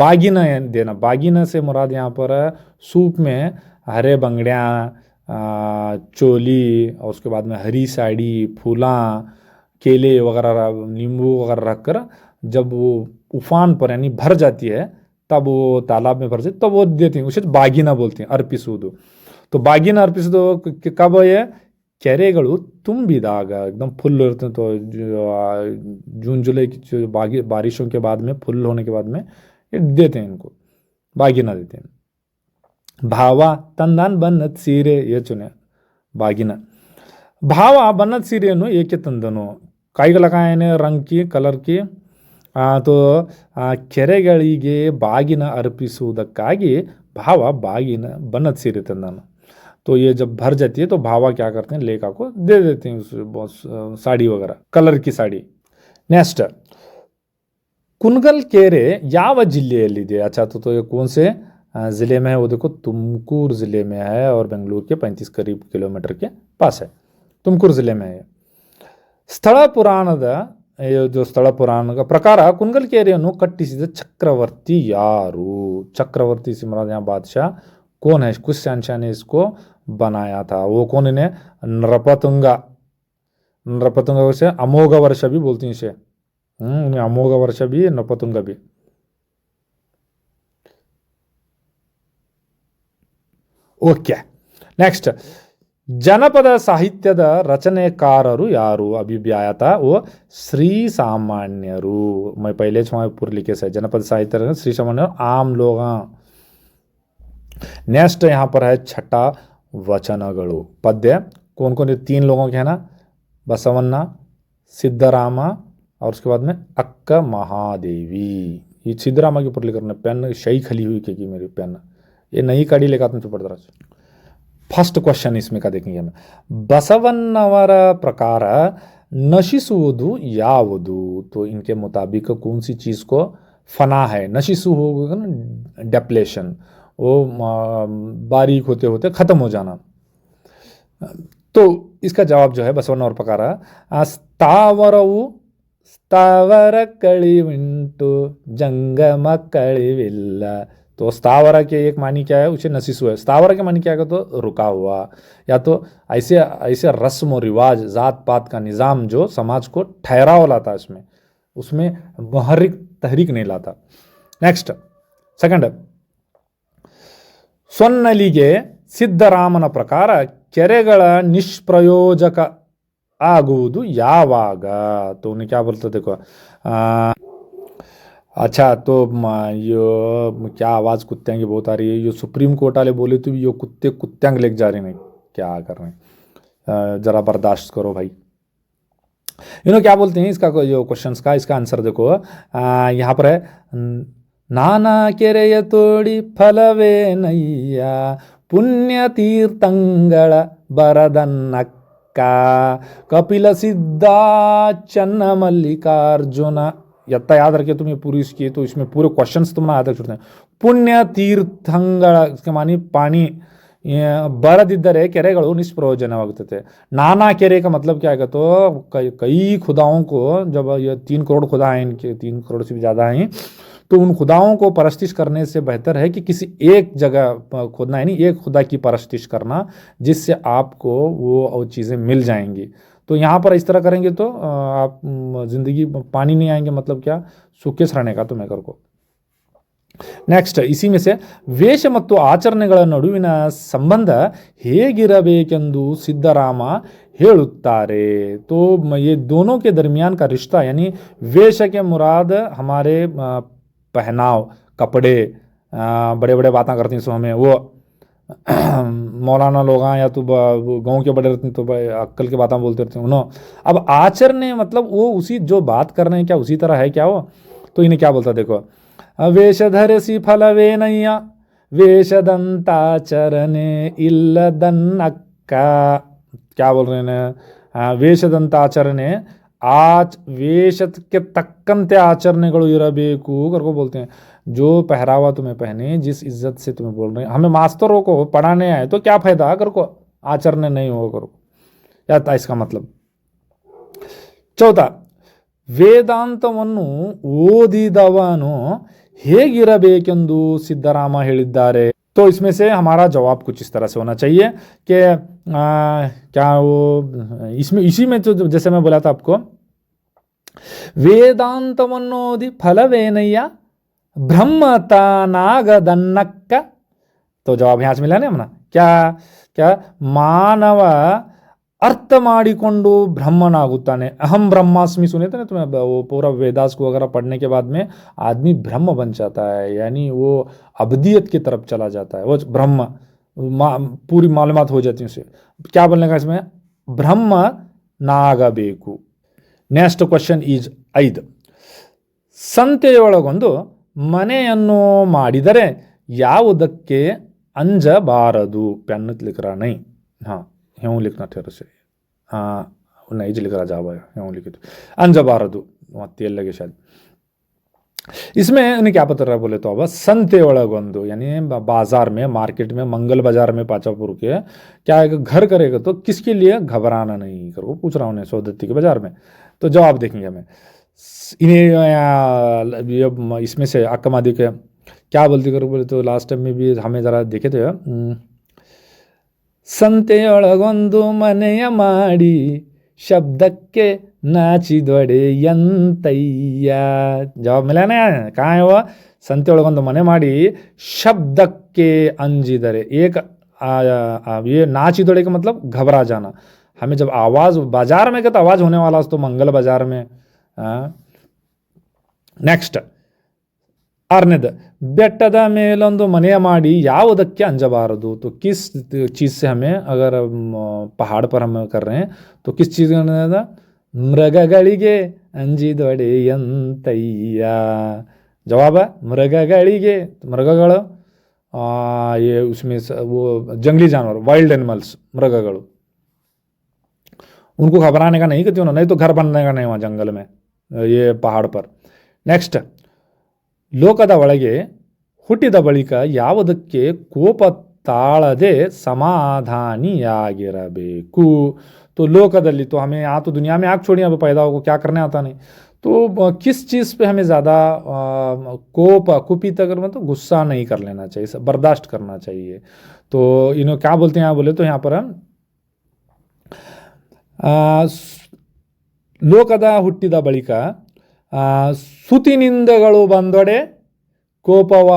बागिना देना. बागिना से मुराद यहाँ पर सूप में हरे बंगड़ियाँ, चोली, और उसके बाद में हरी साड़ी, फूला, केले वगैरह, नींबू वगैरह रख कर जब वो उफान पर यानी भर जाती है, तब वो तालाब में भर जाती, तब वो देती हैं. उसे बागिना बोलते हैं, अर्पिसुವುದು. तो बागिना अर्पिसुವುದು कब है? ಕೆರೆಗಳು ತುಂಬಿದಾಗ, एकदम फुल रहते हैं. तो जून जुलाई की जो बारिशों के बाद में, फुल होने के बाद में ये देते हैं, इनको बागिना देते हैं. ಭಾವ ತಂದಾನ್ ಬನ್ನತ್ ಸೀರೆ, ये चुने बागिना. ಭಾವ ಬನ್ನತ್ ಸೀರೆಯನ್ನು ಏಕೆ ತಂದನು? ಕೈಗಳಕಾಯನೆ रंग की, कलर की. तो ಕೆರೆಗಳಿಗೆ ಬಾಗಿನ अर्पिಸುವುದಕ್ಕಾಗಿ ಭಾವ ಬಾಗಿನ ಬನ್ನತ್ ಸೀರೆ ತಂದನು. तो ये जब भर जाती है तो भावा क्या करते हैं? लेका को दे देते हैं साड़ी वगैरह, कलर की साड़ी. नेक्स्ट, कुनगल केरे ಯಾವ ಜಿಲ್ಲೆಯಲ್ಲಿದೆ? अच्छा, तो ये कौन से ज़िले में है? वो देखो तुमकुर ज़िले में है, और बेंगलुरु के 35 करीब किलोमीटर के पास है. तुमकुर ज़िले में है. ಸ್ಥಳ ಪುರಾಣದ जो ಸ್ಥಳ ಪುರಾಣದ ಪ್ರಕಾರ ಕುನಗಲ್ ಕೆರೆಯನ್ನು ಕಟ್ಟಿಸಿದ ಚಕ್ರವರ್ತಿ ಯಾರು? चक्रवर्ती से मुराद यहाँ बादशाह कौन है? कुछ शहंशाह ने इसको बनाया था. वो कौन? इन्हें नृपतुंगा से अमोघ वर्ष भी बोलती हैं इसे. अमोघ वर्ष भी, नृपतुंगा भी. ओके, नेक्स्ट, ಜನಪದ ಸಾಹಿತ್ಯದ ರಚನೆಕಾರರು ಯಾರು? अभी भी आया था वो श्री सामान्यರು. मैं पहले वहाँ पूर्व लिखे से जनपद साहित्य श्री सामान्य आम लोग. नेक्स्ट यहाँ पर है छठा वचनಗಳು पद्य. कौन कौन? 3 लोगों के है ना, बसवन्ना, सिद्धरामा और उसके बाद में अक्का महादेवी. ये सिद्धरामा के ऊपर लिख करना पेन शही खली हुई कि मेरी पेन ये नई काड़ी लेकर तुम पढ़ रहा. फर्स्ट क्वेश्चन इसमें का देखेंगे हमें. बसवन्नवर प्रकार नशिसुವುದು ಯಾವುದು? तो इनके मुताबिक कौन सी चीज़ को फना है? नशिसु होगा ना डेप्लेशन, वो बारीक होते होते ख़त्म हो जाना. तो इसका जवाब जो है बसवन्नवर प्रकार ಸ್ಥಾವರವು ಸ್ಥಾವರ ಕಳಿವುಂಟು जंगम कಳಿವಿಲ್ಲ. तो स्थावरा के एक मानी क्या है? उसे नशिसु है. स्थावरा के मानी क्या है? तो रुका हुआ, या तो ऐसे ऐसे रस्म और रिवाज जात पात का निज़ाम जो समाज को ठहराव लाता उसमें उसमें महरिक तहरीक नहीं लाता. नेक्स्ट सेकंड, ಸೊನ್ನಲಿಗೆ ಸಿದ್ದರಾಮನ ಪ್ರಕಾರ ಕೆರೆಗಳ ನಿಷ್ಪ್ರಯೋಜಕ ಆಗುವುದು ಯಾವಾಗ? तो उन्हें क्या बोलते देखो. अच्छा तो यो क्या आवाज़ कुत्त्यां की बहुत आ रही है. यो सुप्रीम कोर्ट वाले बोले तो यो कुत्ते कुत्त्यांग लेके जा रहे नहीं, क्या कर रहे हैं. ज़रा बर्दाश्त करो भाई. क्या बोलते हैं इसका जो क्वेश्चंस का इसका आंसर देखो. यहाँ पर है नाना ಕೆರೆಯ ತೋಡಿ ಫಲವೇ ನಯ್ಯ ಪುಣ್ಯ ತೀರ್ಥಂಗಳ ಬರದನ್ನಕ್ಕ ಕಪಿಲ ಸಿದ್ಧ ಚನ್ನ मल्लिकार्जुन. यत्ता याद रखे तुम ये पूरी इसकी, तो इसमें पूरे क्वेश्चंस तुम याद रख सकते हैं. पुण्य तीर्थंಗಳ इसके मानी पानी बरदिद्दरे ಕೆರೆಗಳು निष्प्रयोजनवागते. नाना ಕೆರೆ का मतलब क्या है? तो कई खुदाओं को, जब ये 3 करोड़ खुदा हैं, इनके 3 करोड़ से भी ज़्यादा हैं, तो उन खुदाओं को परस्तिश करने से बेहतर है कि किसी एक जगह खोदना, यानी एक खुदा की परस्तिश करना, जिससे आपको वो चीज़ें मिल जाएंगी. तो यहाँ पर इस तरह करेंगे तो आप ज़िंदगी पानी नहीं आएंगे, मतलब क्या सूखे रहने का. तो मैं कर को ನೆಕ್ಸ್ಟ್ ಇಸಿ में से ವೇಷ ಮತ್ತು ಆಚರಣೆಗಳ ನಡುವಿನ ಸಂಬಂಧ ಹೇಗಿರಬೇಕೆಂದು ಸಿದ್ದರಾಮ ಹೇಳುತ್ತಾರೆ. तो ये दोनों के दरमियान का रिश्ता, यानी वेश के मुराद हमारे पहनाव, कपड़े, बड़े बड़े बातें करती हैं सो हमें वो मौलाना लोग या तो गाँव के बड़े रहते हैं तो अक्कल की बातें बोलते रहते हैं उन्होंने. अब आचरणे मतलब वो उसी जो बात कर रहे हैं क्या उसी तरह है क्या वो? तो इन्हें क्या बोलता देखो. ವೇಷಧರಿಸಿ ಫಲವೇನಯ್ಯ ವೇಷದಂತಾಚರಣೆ ಇಲ್ಲದನ್ನಕ್ಕ. क्या बोल रहे हैं? ವೇಷದಂತಾಚರಣೆ वेश के तक्कंते आचरणೆಗಳು ಇರಬೇಕು करको बोलते हैं. जो पहरावा तुम्हें पहने, जिस इज्जत से तुम्हें बोल रहे हैं. हमें मास्तरों को पढ़ाने आए तो क्या फायदा करको आचरण नहीं हो करो, या था इसका मतलब. चौथा, ವೇದಾಂತವನ್ನು ಓದಿದವನು ಹೇಗಿರಬೇಕೆಂದು ಸಿದ್ದರಾಮ ಹೇಳಿದ್ದಾರೆ. तो इसमें से हमारा जवाब कुछ इस तरह से होना चाहिए कि क्या वो इसमें इसी में तो जैसे मैं बोला था आपको, ವೇದಾಂತವನ್ನೋದಿ ಫಲವೇನಯ್ಯ ಬ್ರಹ್ಮತ ನಾಗದನ್ನಕ್ಕ. तो जवाब यहाँ से मिला नहीं अपना. क्या क्या मानव अर्थ ಮಾಡಿಕೊಂಡು ಬ್ರಹ್ಮನಾಗುತ್ತಾನೆ. अहम ब्रह्मास्मि सुने थे ना तुम्हें, वो पूरा वेदास को वगैरह पढ़ने के बाद में आदमी ब्रह्म बन जाता है, यानी वो अब्दियत की तरफ चला जाता है. वो ब्रह्म पूरी मालूमात हो जाती है उसे. क्या बोलने का इसमें? ब्रह्म नागಬೇಕು. Next question is 5. ಸಂತೆಯೊಳಗೊಂದು ಮನೆಯನ್ನು ಮಾಡಿದರೆ ಯಾವುದಕ್ಕೆ ಅಂಜಬಾರದು? पेन लिख रहा नहीं, हाँ ह्यों लिखना ठहर से. हाँ नहीं जी लिख रहा जावा ह्यों लिखे तो अंजबारदू वहाँ तेल लगे शायद. इसमें उन्हें क्या पता रहा बोले तो अब संते ಒಳಗೊಂದು, यानी बाजार में, मार्केट में, मंगल बाजार में पाचापुर के क्या है घर करेगा तो किसके लिए घबराना नहीं करो, पूछ रहा हूँ उन्हें सौदत्ती के बाजार में. तो जवाब देखेंगे हमें. इन्हें इसमें से अक्कमादी के क्या बोलती करो बोले तो लास्ट टाइम में भी हमें ज़रा देखे थे. ಸಂತೆಯೊಳಗೊಂದು ಮನೆಯ ಮಾಡಿ ಶಬ್ದಕ್ಕೆ ನಾಚಿದೊಡೆ ಎಂತಯ್ಯ. जवाब मिला ना. कहाँ है वो? ಸಂತೆಯೊಳಗೊಂದು ಮನೆ ಮಾಡಿ ಶಬ್ದಕ್ಕೆ ಅಂಜಿದರೆ, एक ये नाच दौड़े का मतलब घबरा जाना। हमें जब आवाज़ बाजार में कहते आवाज़ होने वाला तो मंगल बाजार में। नेक्स्ट ಆರನೇದು ಬೆಟ್ಟದ ಮೇಲೊಂದು ಮನೆಯ ಮಾಡಿ ಯಾವುದಕ್ಕೆ अंजबारदु। तो किस चीज़ से हमें अगर पहाड़ पर हम कर रहे हैं तो किस चीज़ का मृगಗಳಿಗೆ अंजिदೊಡೆಯಂತಯ್ಯ। जवाब है मृगಗಳಿಗೆ, मृगಗಳು ये उसमें वो जंगली जानवर, वाइल्ड एनिमल्स, मृगಗಳು। उनको घबराने का नहीं कहती उन्होंने, नहीं तो घर बनने का नहीं वहाँ जंगल में, ये पहाड़ पर। नेक्स्ट ಲೋಕದ ಒಳಗೆ ಹುಟ್ಟಿದ ಬಳಿಕ ಯಾವುದಕ್ಕೆ ಕೋಪ ತಾಳದೆ समाधानियागिरबेकु। तो लोकदली तो हमें यहाँ तो दुनिया में आग छोड़िए, अब पैदा होगा क्या करने आता नहीं। तो किस चीज़ पे हमें ज़्यादा कुपित अगर मतलब गुस्सा नहीं कर लेना चाहिए, बर्दाश्त करना चाहिए। तो इन्हों क्या बोलते हैं यहाँ, बोले तो यहाँ पर ಲೋಕದ ಹುಟ್ಟಿದ ಬಳಿಕ ಸುತಿನಿಂದಗಳು ಬಂದೊಡೆ ಕೋಪವ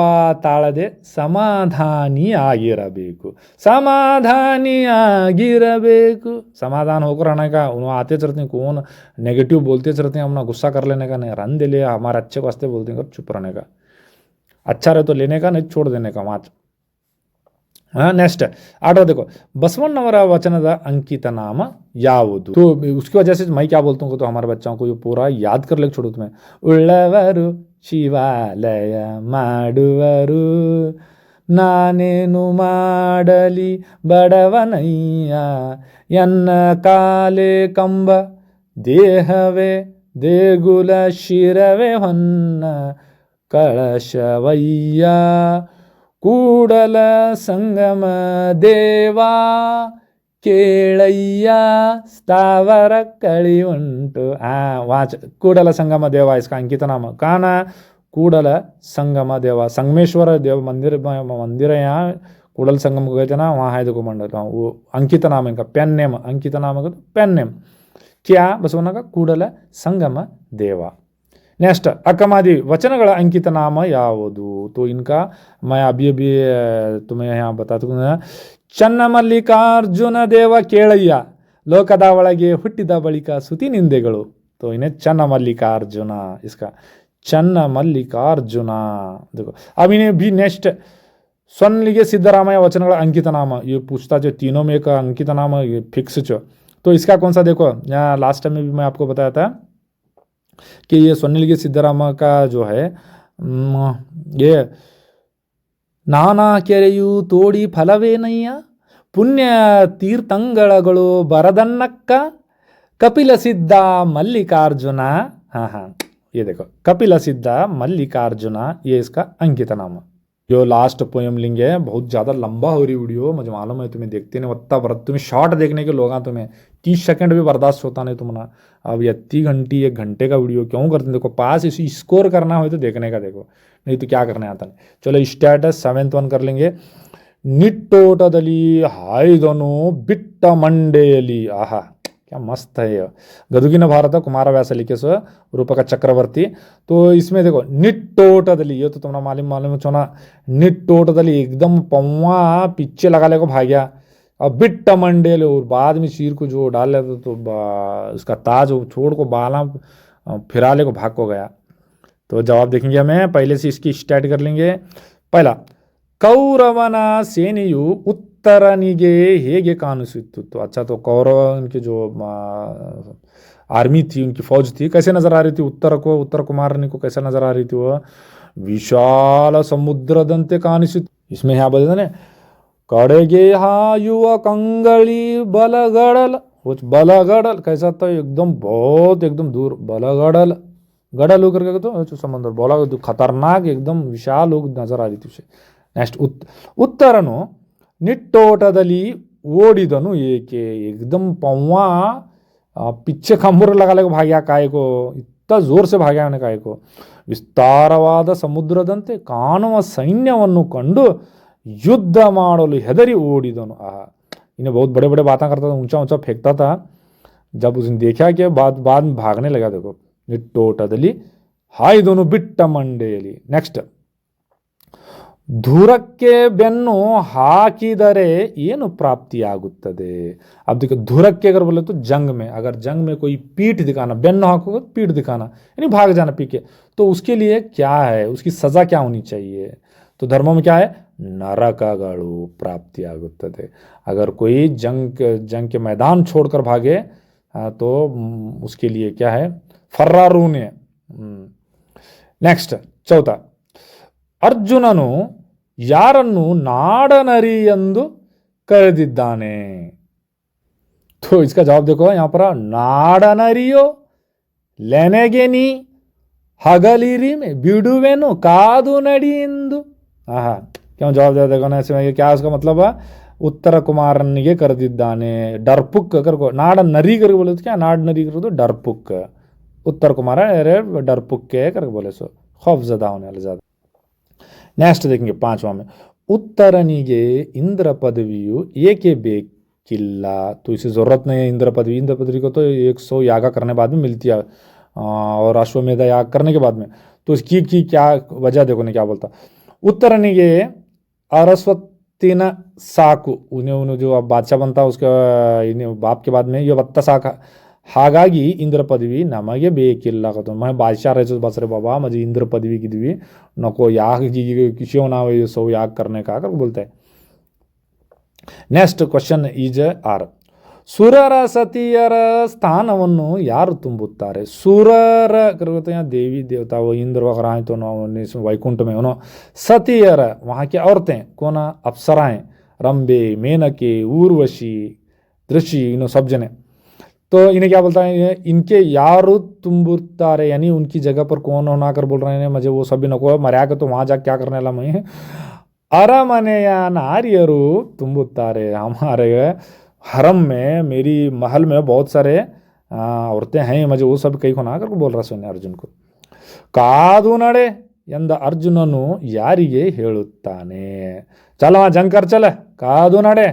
ತಾಳದೆ समाधानियागिरबेकु। समाधानियागिरबेकु, समाधान होकर रहने का। उन्होंने आते चलते हैं, कौन नेगेटिव बोलते चलते हैं, अपना गुस्सा कर लेने का नहीं, रन दे ले हमारे अच्छे वास्ते बोलते हैं, चुप रहने का। अच्छा रहे तो लेने का, नहीं छोड़ देने का वहाँ। नेक्स्ट आठवा देखो, बसवಣ್ಣವರ वचनದ अंकित नाम ಯಾವುದು। तो उसकी वजह से मैं क्या बोलता हूँ तो हमारे बच्चों को ये पूरा याद कर लेके छोड़ू तुम्हें। ಉಳ್ಳವರು ಶಿವಾಲಯ ಮಾಡುವರು, ನಾನೇನು ಮಾಡಲಿ ಬಡವನಯ್ಯ, ಎನ್ನ ಕಾಲೇ ಕಂಬ ದೇಹವೇ ದೇಗುಲ ಶಿರವೇ ಹೊನ್ನ ಕಳಶವಯ್ಯ, ಕೂಡಲ ಸಂಗಮ ದೇವಾ ಕೇಳಯ್ಯ ಸ್ಥಾವರ ಕಳಿ ಉಂಟು। वाच ಕೂಡಲ संगम देवा, इसका अंकित नाम काना ಕೂಡಲ संगम देवा। संगमेश्वर देव मंदिर है यहाँ, कूडल संगम को गए थे ना, वहाँ है देखो मंडल, वो अंकित नाम इनका, पेन नेम, अंकित नाम का पेन नेम क्या बसवಣ್ಣ का ಕೂಡಲ संगम देवा। नेक्स्ट अकमादि वचनಗಳ अंकित नाम ಯಾವುದು। तो इनका मैं अभी तुम्हें यहाँ बता दूँ। ಚನ್ನಮಲ್ಲಿಕಾರ್ಜುನ ದೇವ ಕೇಳಯ್ಯ, ಲೋಕದ ಒಳಗೆ ಹುಟ್ಟಿದ ಬಳಿಕ ಸುತಿ ನಿಂದೆಗಳು। तो इन्हें चन्नमल्लिकार्जुन, इसका चन्नमल्लिकार्जुन देखो। अब इन्हें भी नेक्स्ट स्वनिलिगे सिद्धरामಯ್ಯ वचनಗಳ अंकित नाम, ये पूछता जो तीनों में एक अंकित नाम फिक्स जो। तो इसका कौन सा देखो, यहाँ लास्ट टाइम में भी मैं आपको बताया था कि ये स्वनिलिगे सिद्धरामಯ್ಯ का जो है ये ನಾನಾ ಕೆರೆಯು ತೋಡಿ ಫಲವೇನಯ್ಯ, ಪುಣ್ಯ ತೀರ್ಥಂಗಳಗಳು ಬರದನ್ನಕ್ಕ, कपिल सिद्धा मल्लिकार्जुना। हाँ ये देखो कपिल सिद्धा मल्लिकार्जुना, ये इसका अंकित नाम। जो लास्ट पोएम लिंग है, बहुत ज़्यादा लंबा हो रही वीडियो, मुझे मालूम है तुम्हें देखते नहीं वत्ता बरत, तुम्हें शॉर्ट देखने के लोग तुम्हें 30 सेकंड भी बर्दाश्त होता नहीं तुम्हारा। अब ये 1 घंटे का वीडियो क्यों करते हैं, देखो पास इसी स्कोर करना हो तो देखने का, देखो नहीं तो क्या करने आता नहीं। चलो स्टेटस 7th वन कर लेंगे। ನಿಟ್ಟೋಟದಲ್ಲಿ ಹಾಯ್ದನು ಬಿಟ್ಟ ಮಂಡೆಯಲ್ಲಿ, ಆಹಾ क्या मस्त है ये। गदुगिन भारत कुमारव्यास लिखे सो रूपक चक्रवर्ती। तो इसमें देखो निट्टोटदली, ये तो तुम्हारा मालूम छो ना, निट्टोटदली एकदम पौवा पीछे लगा ले को भाग्या, अब बिट्ट मंडेल, और बाद में चीर को जो डाल लेता तो उसका ताज छोड़ को बाला फिरा ले को भाग को गया। तो जवाब देखेंगे हमें, पहले से इसकी स्टार्ट कर लेंगे। पहला कौरवನ ಸೇನೆಯು उत्तरनिगे ಹೇಗೆ ಕಾಣಿಸುತ್ತಿತ್ತು। तो अच्छा, तो कौरव उनके जो आर्मी थी, उनकी फौज थी, कैसे नजर आ रही थी उत्तर को, उत्तर कुमारनी को कैसे नजर आ रही थी, वह विशाल समुद्रದಂತೆ ಕಾಣಿಸುತ್ತಿತ್ತು। इसमें यहाँ बोलते हैं कड़गे हायुव कंगली बलगड़ल, वो बलगड़ल कैसा था, एकदम बहुत एकदम दूर, बलगड़ल गड़ल होकर के तो समुद्र बोला, खतरनाक एकदम विशाल होग नजर आ रही थी उसे। नेक्स्ट उत्तरनु निट्टोटदली ओडिदनु ಏಕೆ, एकदम पौवा पीछे खंबूर लगा ले भाग्या, काय को इतना जोर से भाग्या उन्हें, काय को ವಿಸ್ತಾರವಾದ ಸಮುದ್ರದಂತೆ ಕಾಣುವ ಸೈನ್ಯವನ್ನು ಕಂಡು युद्ध ಮಾಡಲು ಹೆದರಿ ಓಡಿದನು। इन्हें बहुत बड़े बड़े बातें करता था, ऊंचा ऊंचा फेंकता था, जब उसने देखा कि बाद में भागने लगा। देखो निट्टोटदली हाಯ್ದನು ಬಿಟ್ಟ ಮಂಡೆಯಲ್ಲಿ। नेक्स्ट ಧುರಕ್ಕೆ ಬೆನ್ನು ಹಾಕಿದರೆ ಏನು ಪ್ರಾಪ್ತಿಯಾಗುತ್ತದೆ. अब देखो धुरक के अगर बोले तो जंग में, अगर जंग में कोई पीठ दिखाना, बेन्नो हाको पीठ दिखाना यानी भाग जाना पीछे, तो उसके लिए क्या है, उसकी सजा क्या होनी चाहिए. तो धर्मों में क्या है, नरकಗಳು प्राप्तियागुತ್ತದೆ. अगर कोई जंग के मैदान छोड़कर भागे तो उसके लिए क्या है, फर्रारून है. नेक्स्ट चौथा, अर्जुननु ಯಾರನ್ನು नाड़नरी ಎಂದು ಕರೆದಿದ್ದಾನೆ. तो इसका जवाब देखो यहाँ पर, नाड़नरियो लेनेगे हगलिरी में बिडुवेनु कादु नड़ी इंदु. हाँ, क्यों जवाब दे देखो ना इसमें, क्या उसका मतलब है, उत्तर कुमारनिगे ಕರೆದಿದ್ದಾನೆ. डरपुक कर नाड़ नरी करके बोले तो क्या, नाड़ नरी कर तो डरपुक, उत्तर कुमार अरे डरपुक के करके बोले, सो खौफ ज़्यादा होने वाला ज़्यादा. नेक्स्ट देखेंगे पांचवा में, उत्तरनिगे इंद्र पदवियु ಏಕೆ ಬೇಕಿಲ್ಲ. तो इसे ज़रूरत नहीं है इंद्र पदवी. इंद्र पदवी को तो 100 यागा करने बाद में मिलती है, और अश्वमेध याग करने के बाद में. तो इसकी क्या वजह देखो ने क्या बोलता, उत्तरनिगे अरस्वत्तिन साकु, उन्हें जो बादशाह बनता उसके बाप के बाद में ये वत्त साक, ಹಾಗಾಗಿ इंद्र पदवी ನಮಗೆ ಬೇಕಿಲ್ಲ. मैं बादशाह रहे बस रे बाबा मुझे इंद्र पदवी की दीवी नको, याग क्यों ना हो 100 याग करने का कर बोलते हैं. ನೆಕ್ಸ್ಟ್ ಕ್ವಶನ್ ಈಸ್ ಆರ್, ಸುರರ ಸತಿಯರ ಸ್ಥಾನವನ್ನು ಯಾರು ತುಂಬುತ್ತಾರೆ. सुरर करते हैं देवी देवता, वो इंद्र वगैरह हैं तो वैकुंठ में उन्होंने, सतियर वहाँ की औरतें कौन, अप्सराएं, रंबे, मेनके, ऊर्वशी, दृषि, इन्हों सब जने. तो इन्हें क्या बोलता है, इनके यारू तुम्बुत्तारे, यानी उनकी जगह पर कौन होना कर बोल रहे हैं, मुझे वो सभी नको मरिया के तो वहाँ जा क्या करने वाला मैं. अरमनेय नारियरू तुम्बुत्तारे, हमारे हरम में, मेरी महल में बहुत सारे औरतें हैं, मुझे वो सब कई को ना कर बोल रहा सुने अर्जुन को. ಕಾದು ನಡೆ ಎಂದ ಅರ್ಜುನನು ಯಾರಿಗೆ ಹೇಳುತ್ತಾನೆ. ಚಲ ಜಂಗ್ ಕರ್ ಚಲ, ಕಾದು ನಡೆ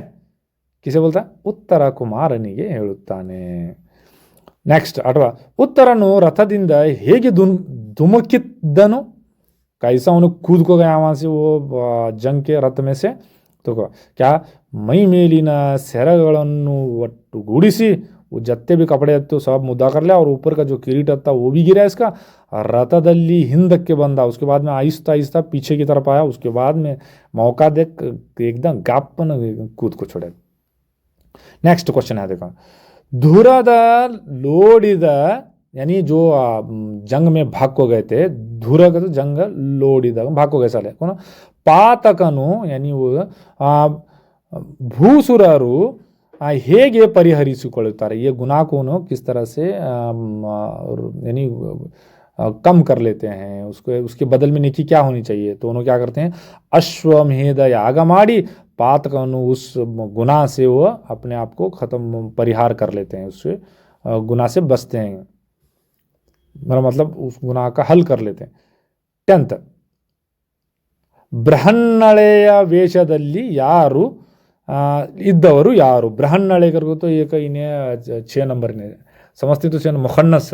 किसे बोलता है, उत्तर कुमारनिगे ಹೇಳುತ್ತಾನೆ. नेक्स्ट अठवा, उत्तरनु रथदिंद ಹೇಗೆ धुमकिದ್ದನು. कैसा उन्हें कूद को गया वहाँ से वो जंग के रथ में से. तो क्या मई ಮೇಲಿನ ಸೆರಗಳನ್ನು ಒಟ್ಟುಗೂಡಿಸಿ वो जत्ते भी कपड़े तो सब मुद्दा कर लिया, और ऊपर का जो किरीट था वो भी गिरा इसका, रथदल्ली हिंदಕ್ಕೆ बंदा. उसके बाद में आहिस्ता आहिस्ता पीछे की तरफ आया, उसके बाद में मौका देख एकदम गापन कूद को छोड़े. नेक्स्ट क्वेश्चन है देखो, धुರದ लोडिद, यानी जो जंग में भाग को गए थे, धुर का तो जंग लोडिद भाग को गए साले कौन, पातकनु यानी वो भूसुरರು ಹೇಗೆ ಪರಿಹರಿಸಿಕೊಳ್ಳುತ್ತಾರೆ. ये गुनाह को किस तरह से यानी कम कर लेते हैं, उसके बदल में नेकी क्या होनी चाहिए. तो उन्होंने क्या करते हैं, अश्वमेध याग माड़ी पातकनु, उस गुनाह से वो अपने आप को खत्म परिहार कर लेते हैं, उससे गुनाह से बचते हैं, मेरा मतलब उस गुनाह का हल कर लेते हैं. 10th, ಬೃಹನ್ನಳೆಯ ವೇಷದಲ್ಲಿ ಯಾರು ಇದ್ದವರು ಯಾರು. ಬೃಹನ್ನಳೆ करके तो एक इन्हें 6 नंबर ने समझते तो 6 मुखन्नस.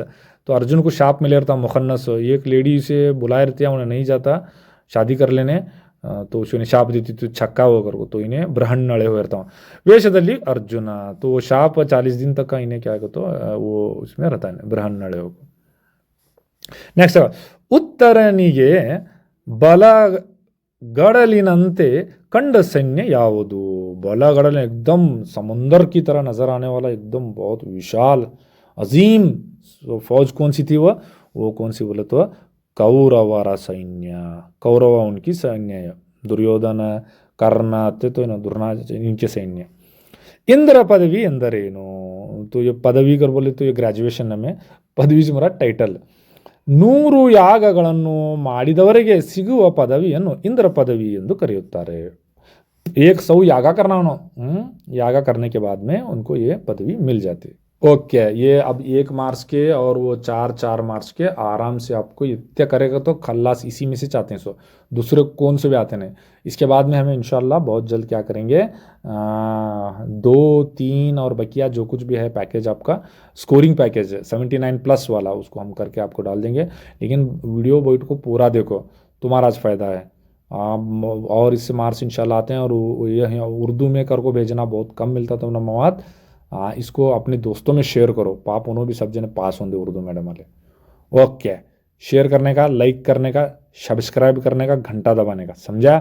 तो अर्जुन को शाप मिले रहता मुखन्नस, एक लेडी से बुलाए रहते हैं, उन्हें नहीं जाता शादी कर लेने, तो उसने शाप देती तो छक्का हो कर, तो इन्हें बृहन्नळे हो रहता हूँ. वेशदल्ली अर्जुन, तो वो शाप 40 दिन तक का इन्हें क्या कहते, तो वो उसमें रहता है बृहन्नळे हो. नेक्स्ट, उत्तरनिगे बलगड़लिनंते कंड सैन्य यावुदु. बलगड़ल एकदम समुंदर की तरह नजर आने वाला एकदम बहुत विशाल अजीम फौज कौन सी थी, वो कौन सी बोले तो कौरवर सैन्य. कौरव उनकी सैन्य है, दुर्योधन कर्ण तो दुर्नाज इनके सैन्य. इंद्र पदवी ಎಂದರೇನು. तो ये पदवी कर बोले तो ये ग्रेजुएशन में पदवी से मेरा टाइटल. 100 ಯಾಗಗಳನ್ನು ಮಾಡಿದವರಿಗೆ ಸಿಗುವ ಪದವಿಯನ್ನು ಇಂದ್ರ ಪದವಿ ಎಂದು ಕರೆಯುತ್ತಾರೆ. 100 यागा करना उन्होंने, यागा करने के बाद में उनको ये पदवी मिल जाती है. ओके, ये अब 1 मार्च के और वो 4 मार्च के आराम से आपको इतना करेगा तो खल्लास इसी में से चाहते हैं. सो दूसरे कौन से भी आते हैं. इसके बाद में हमें इंशाल्लाह बहुत जल्द क्या करेंगे, 2, 3 और बकिया जो कुछ भी है पैकेज आपका स्कोरिंग पैकेज 79+ वाला, उसको हम करके आपको डाल देंगे. लेकिन वीडियो बोइट को पूरा देखो, तुम्हारा आज फ़ायदा है. और इससे मार्क्स इंशाल्लाह आते हैं। और यह उर्दू में कर को भेजना बहुत कम मिलता था ना मवाद। इसको अपने दोस्तों में शेयर करो, पाप उन्होंने भी सब जने पास होंगे उर्दू मीडियम वाले। ओके, शेयर करने का, लाइक करने का, सब्सक्राइब करने का, घंटा दबाने का, समझा।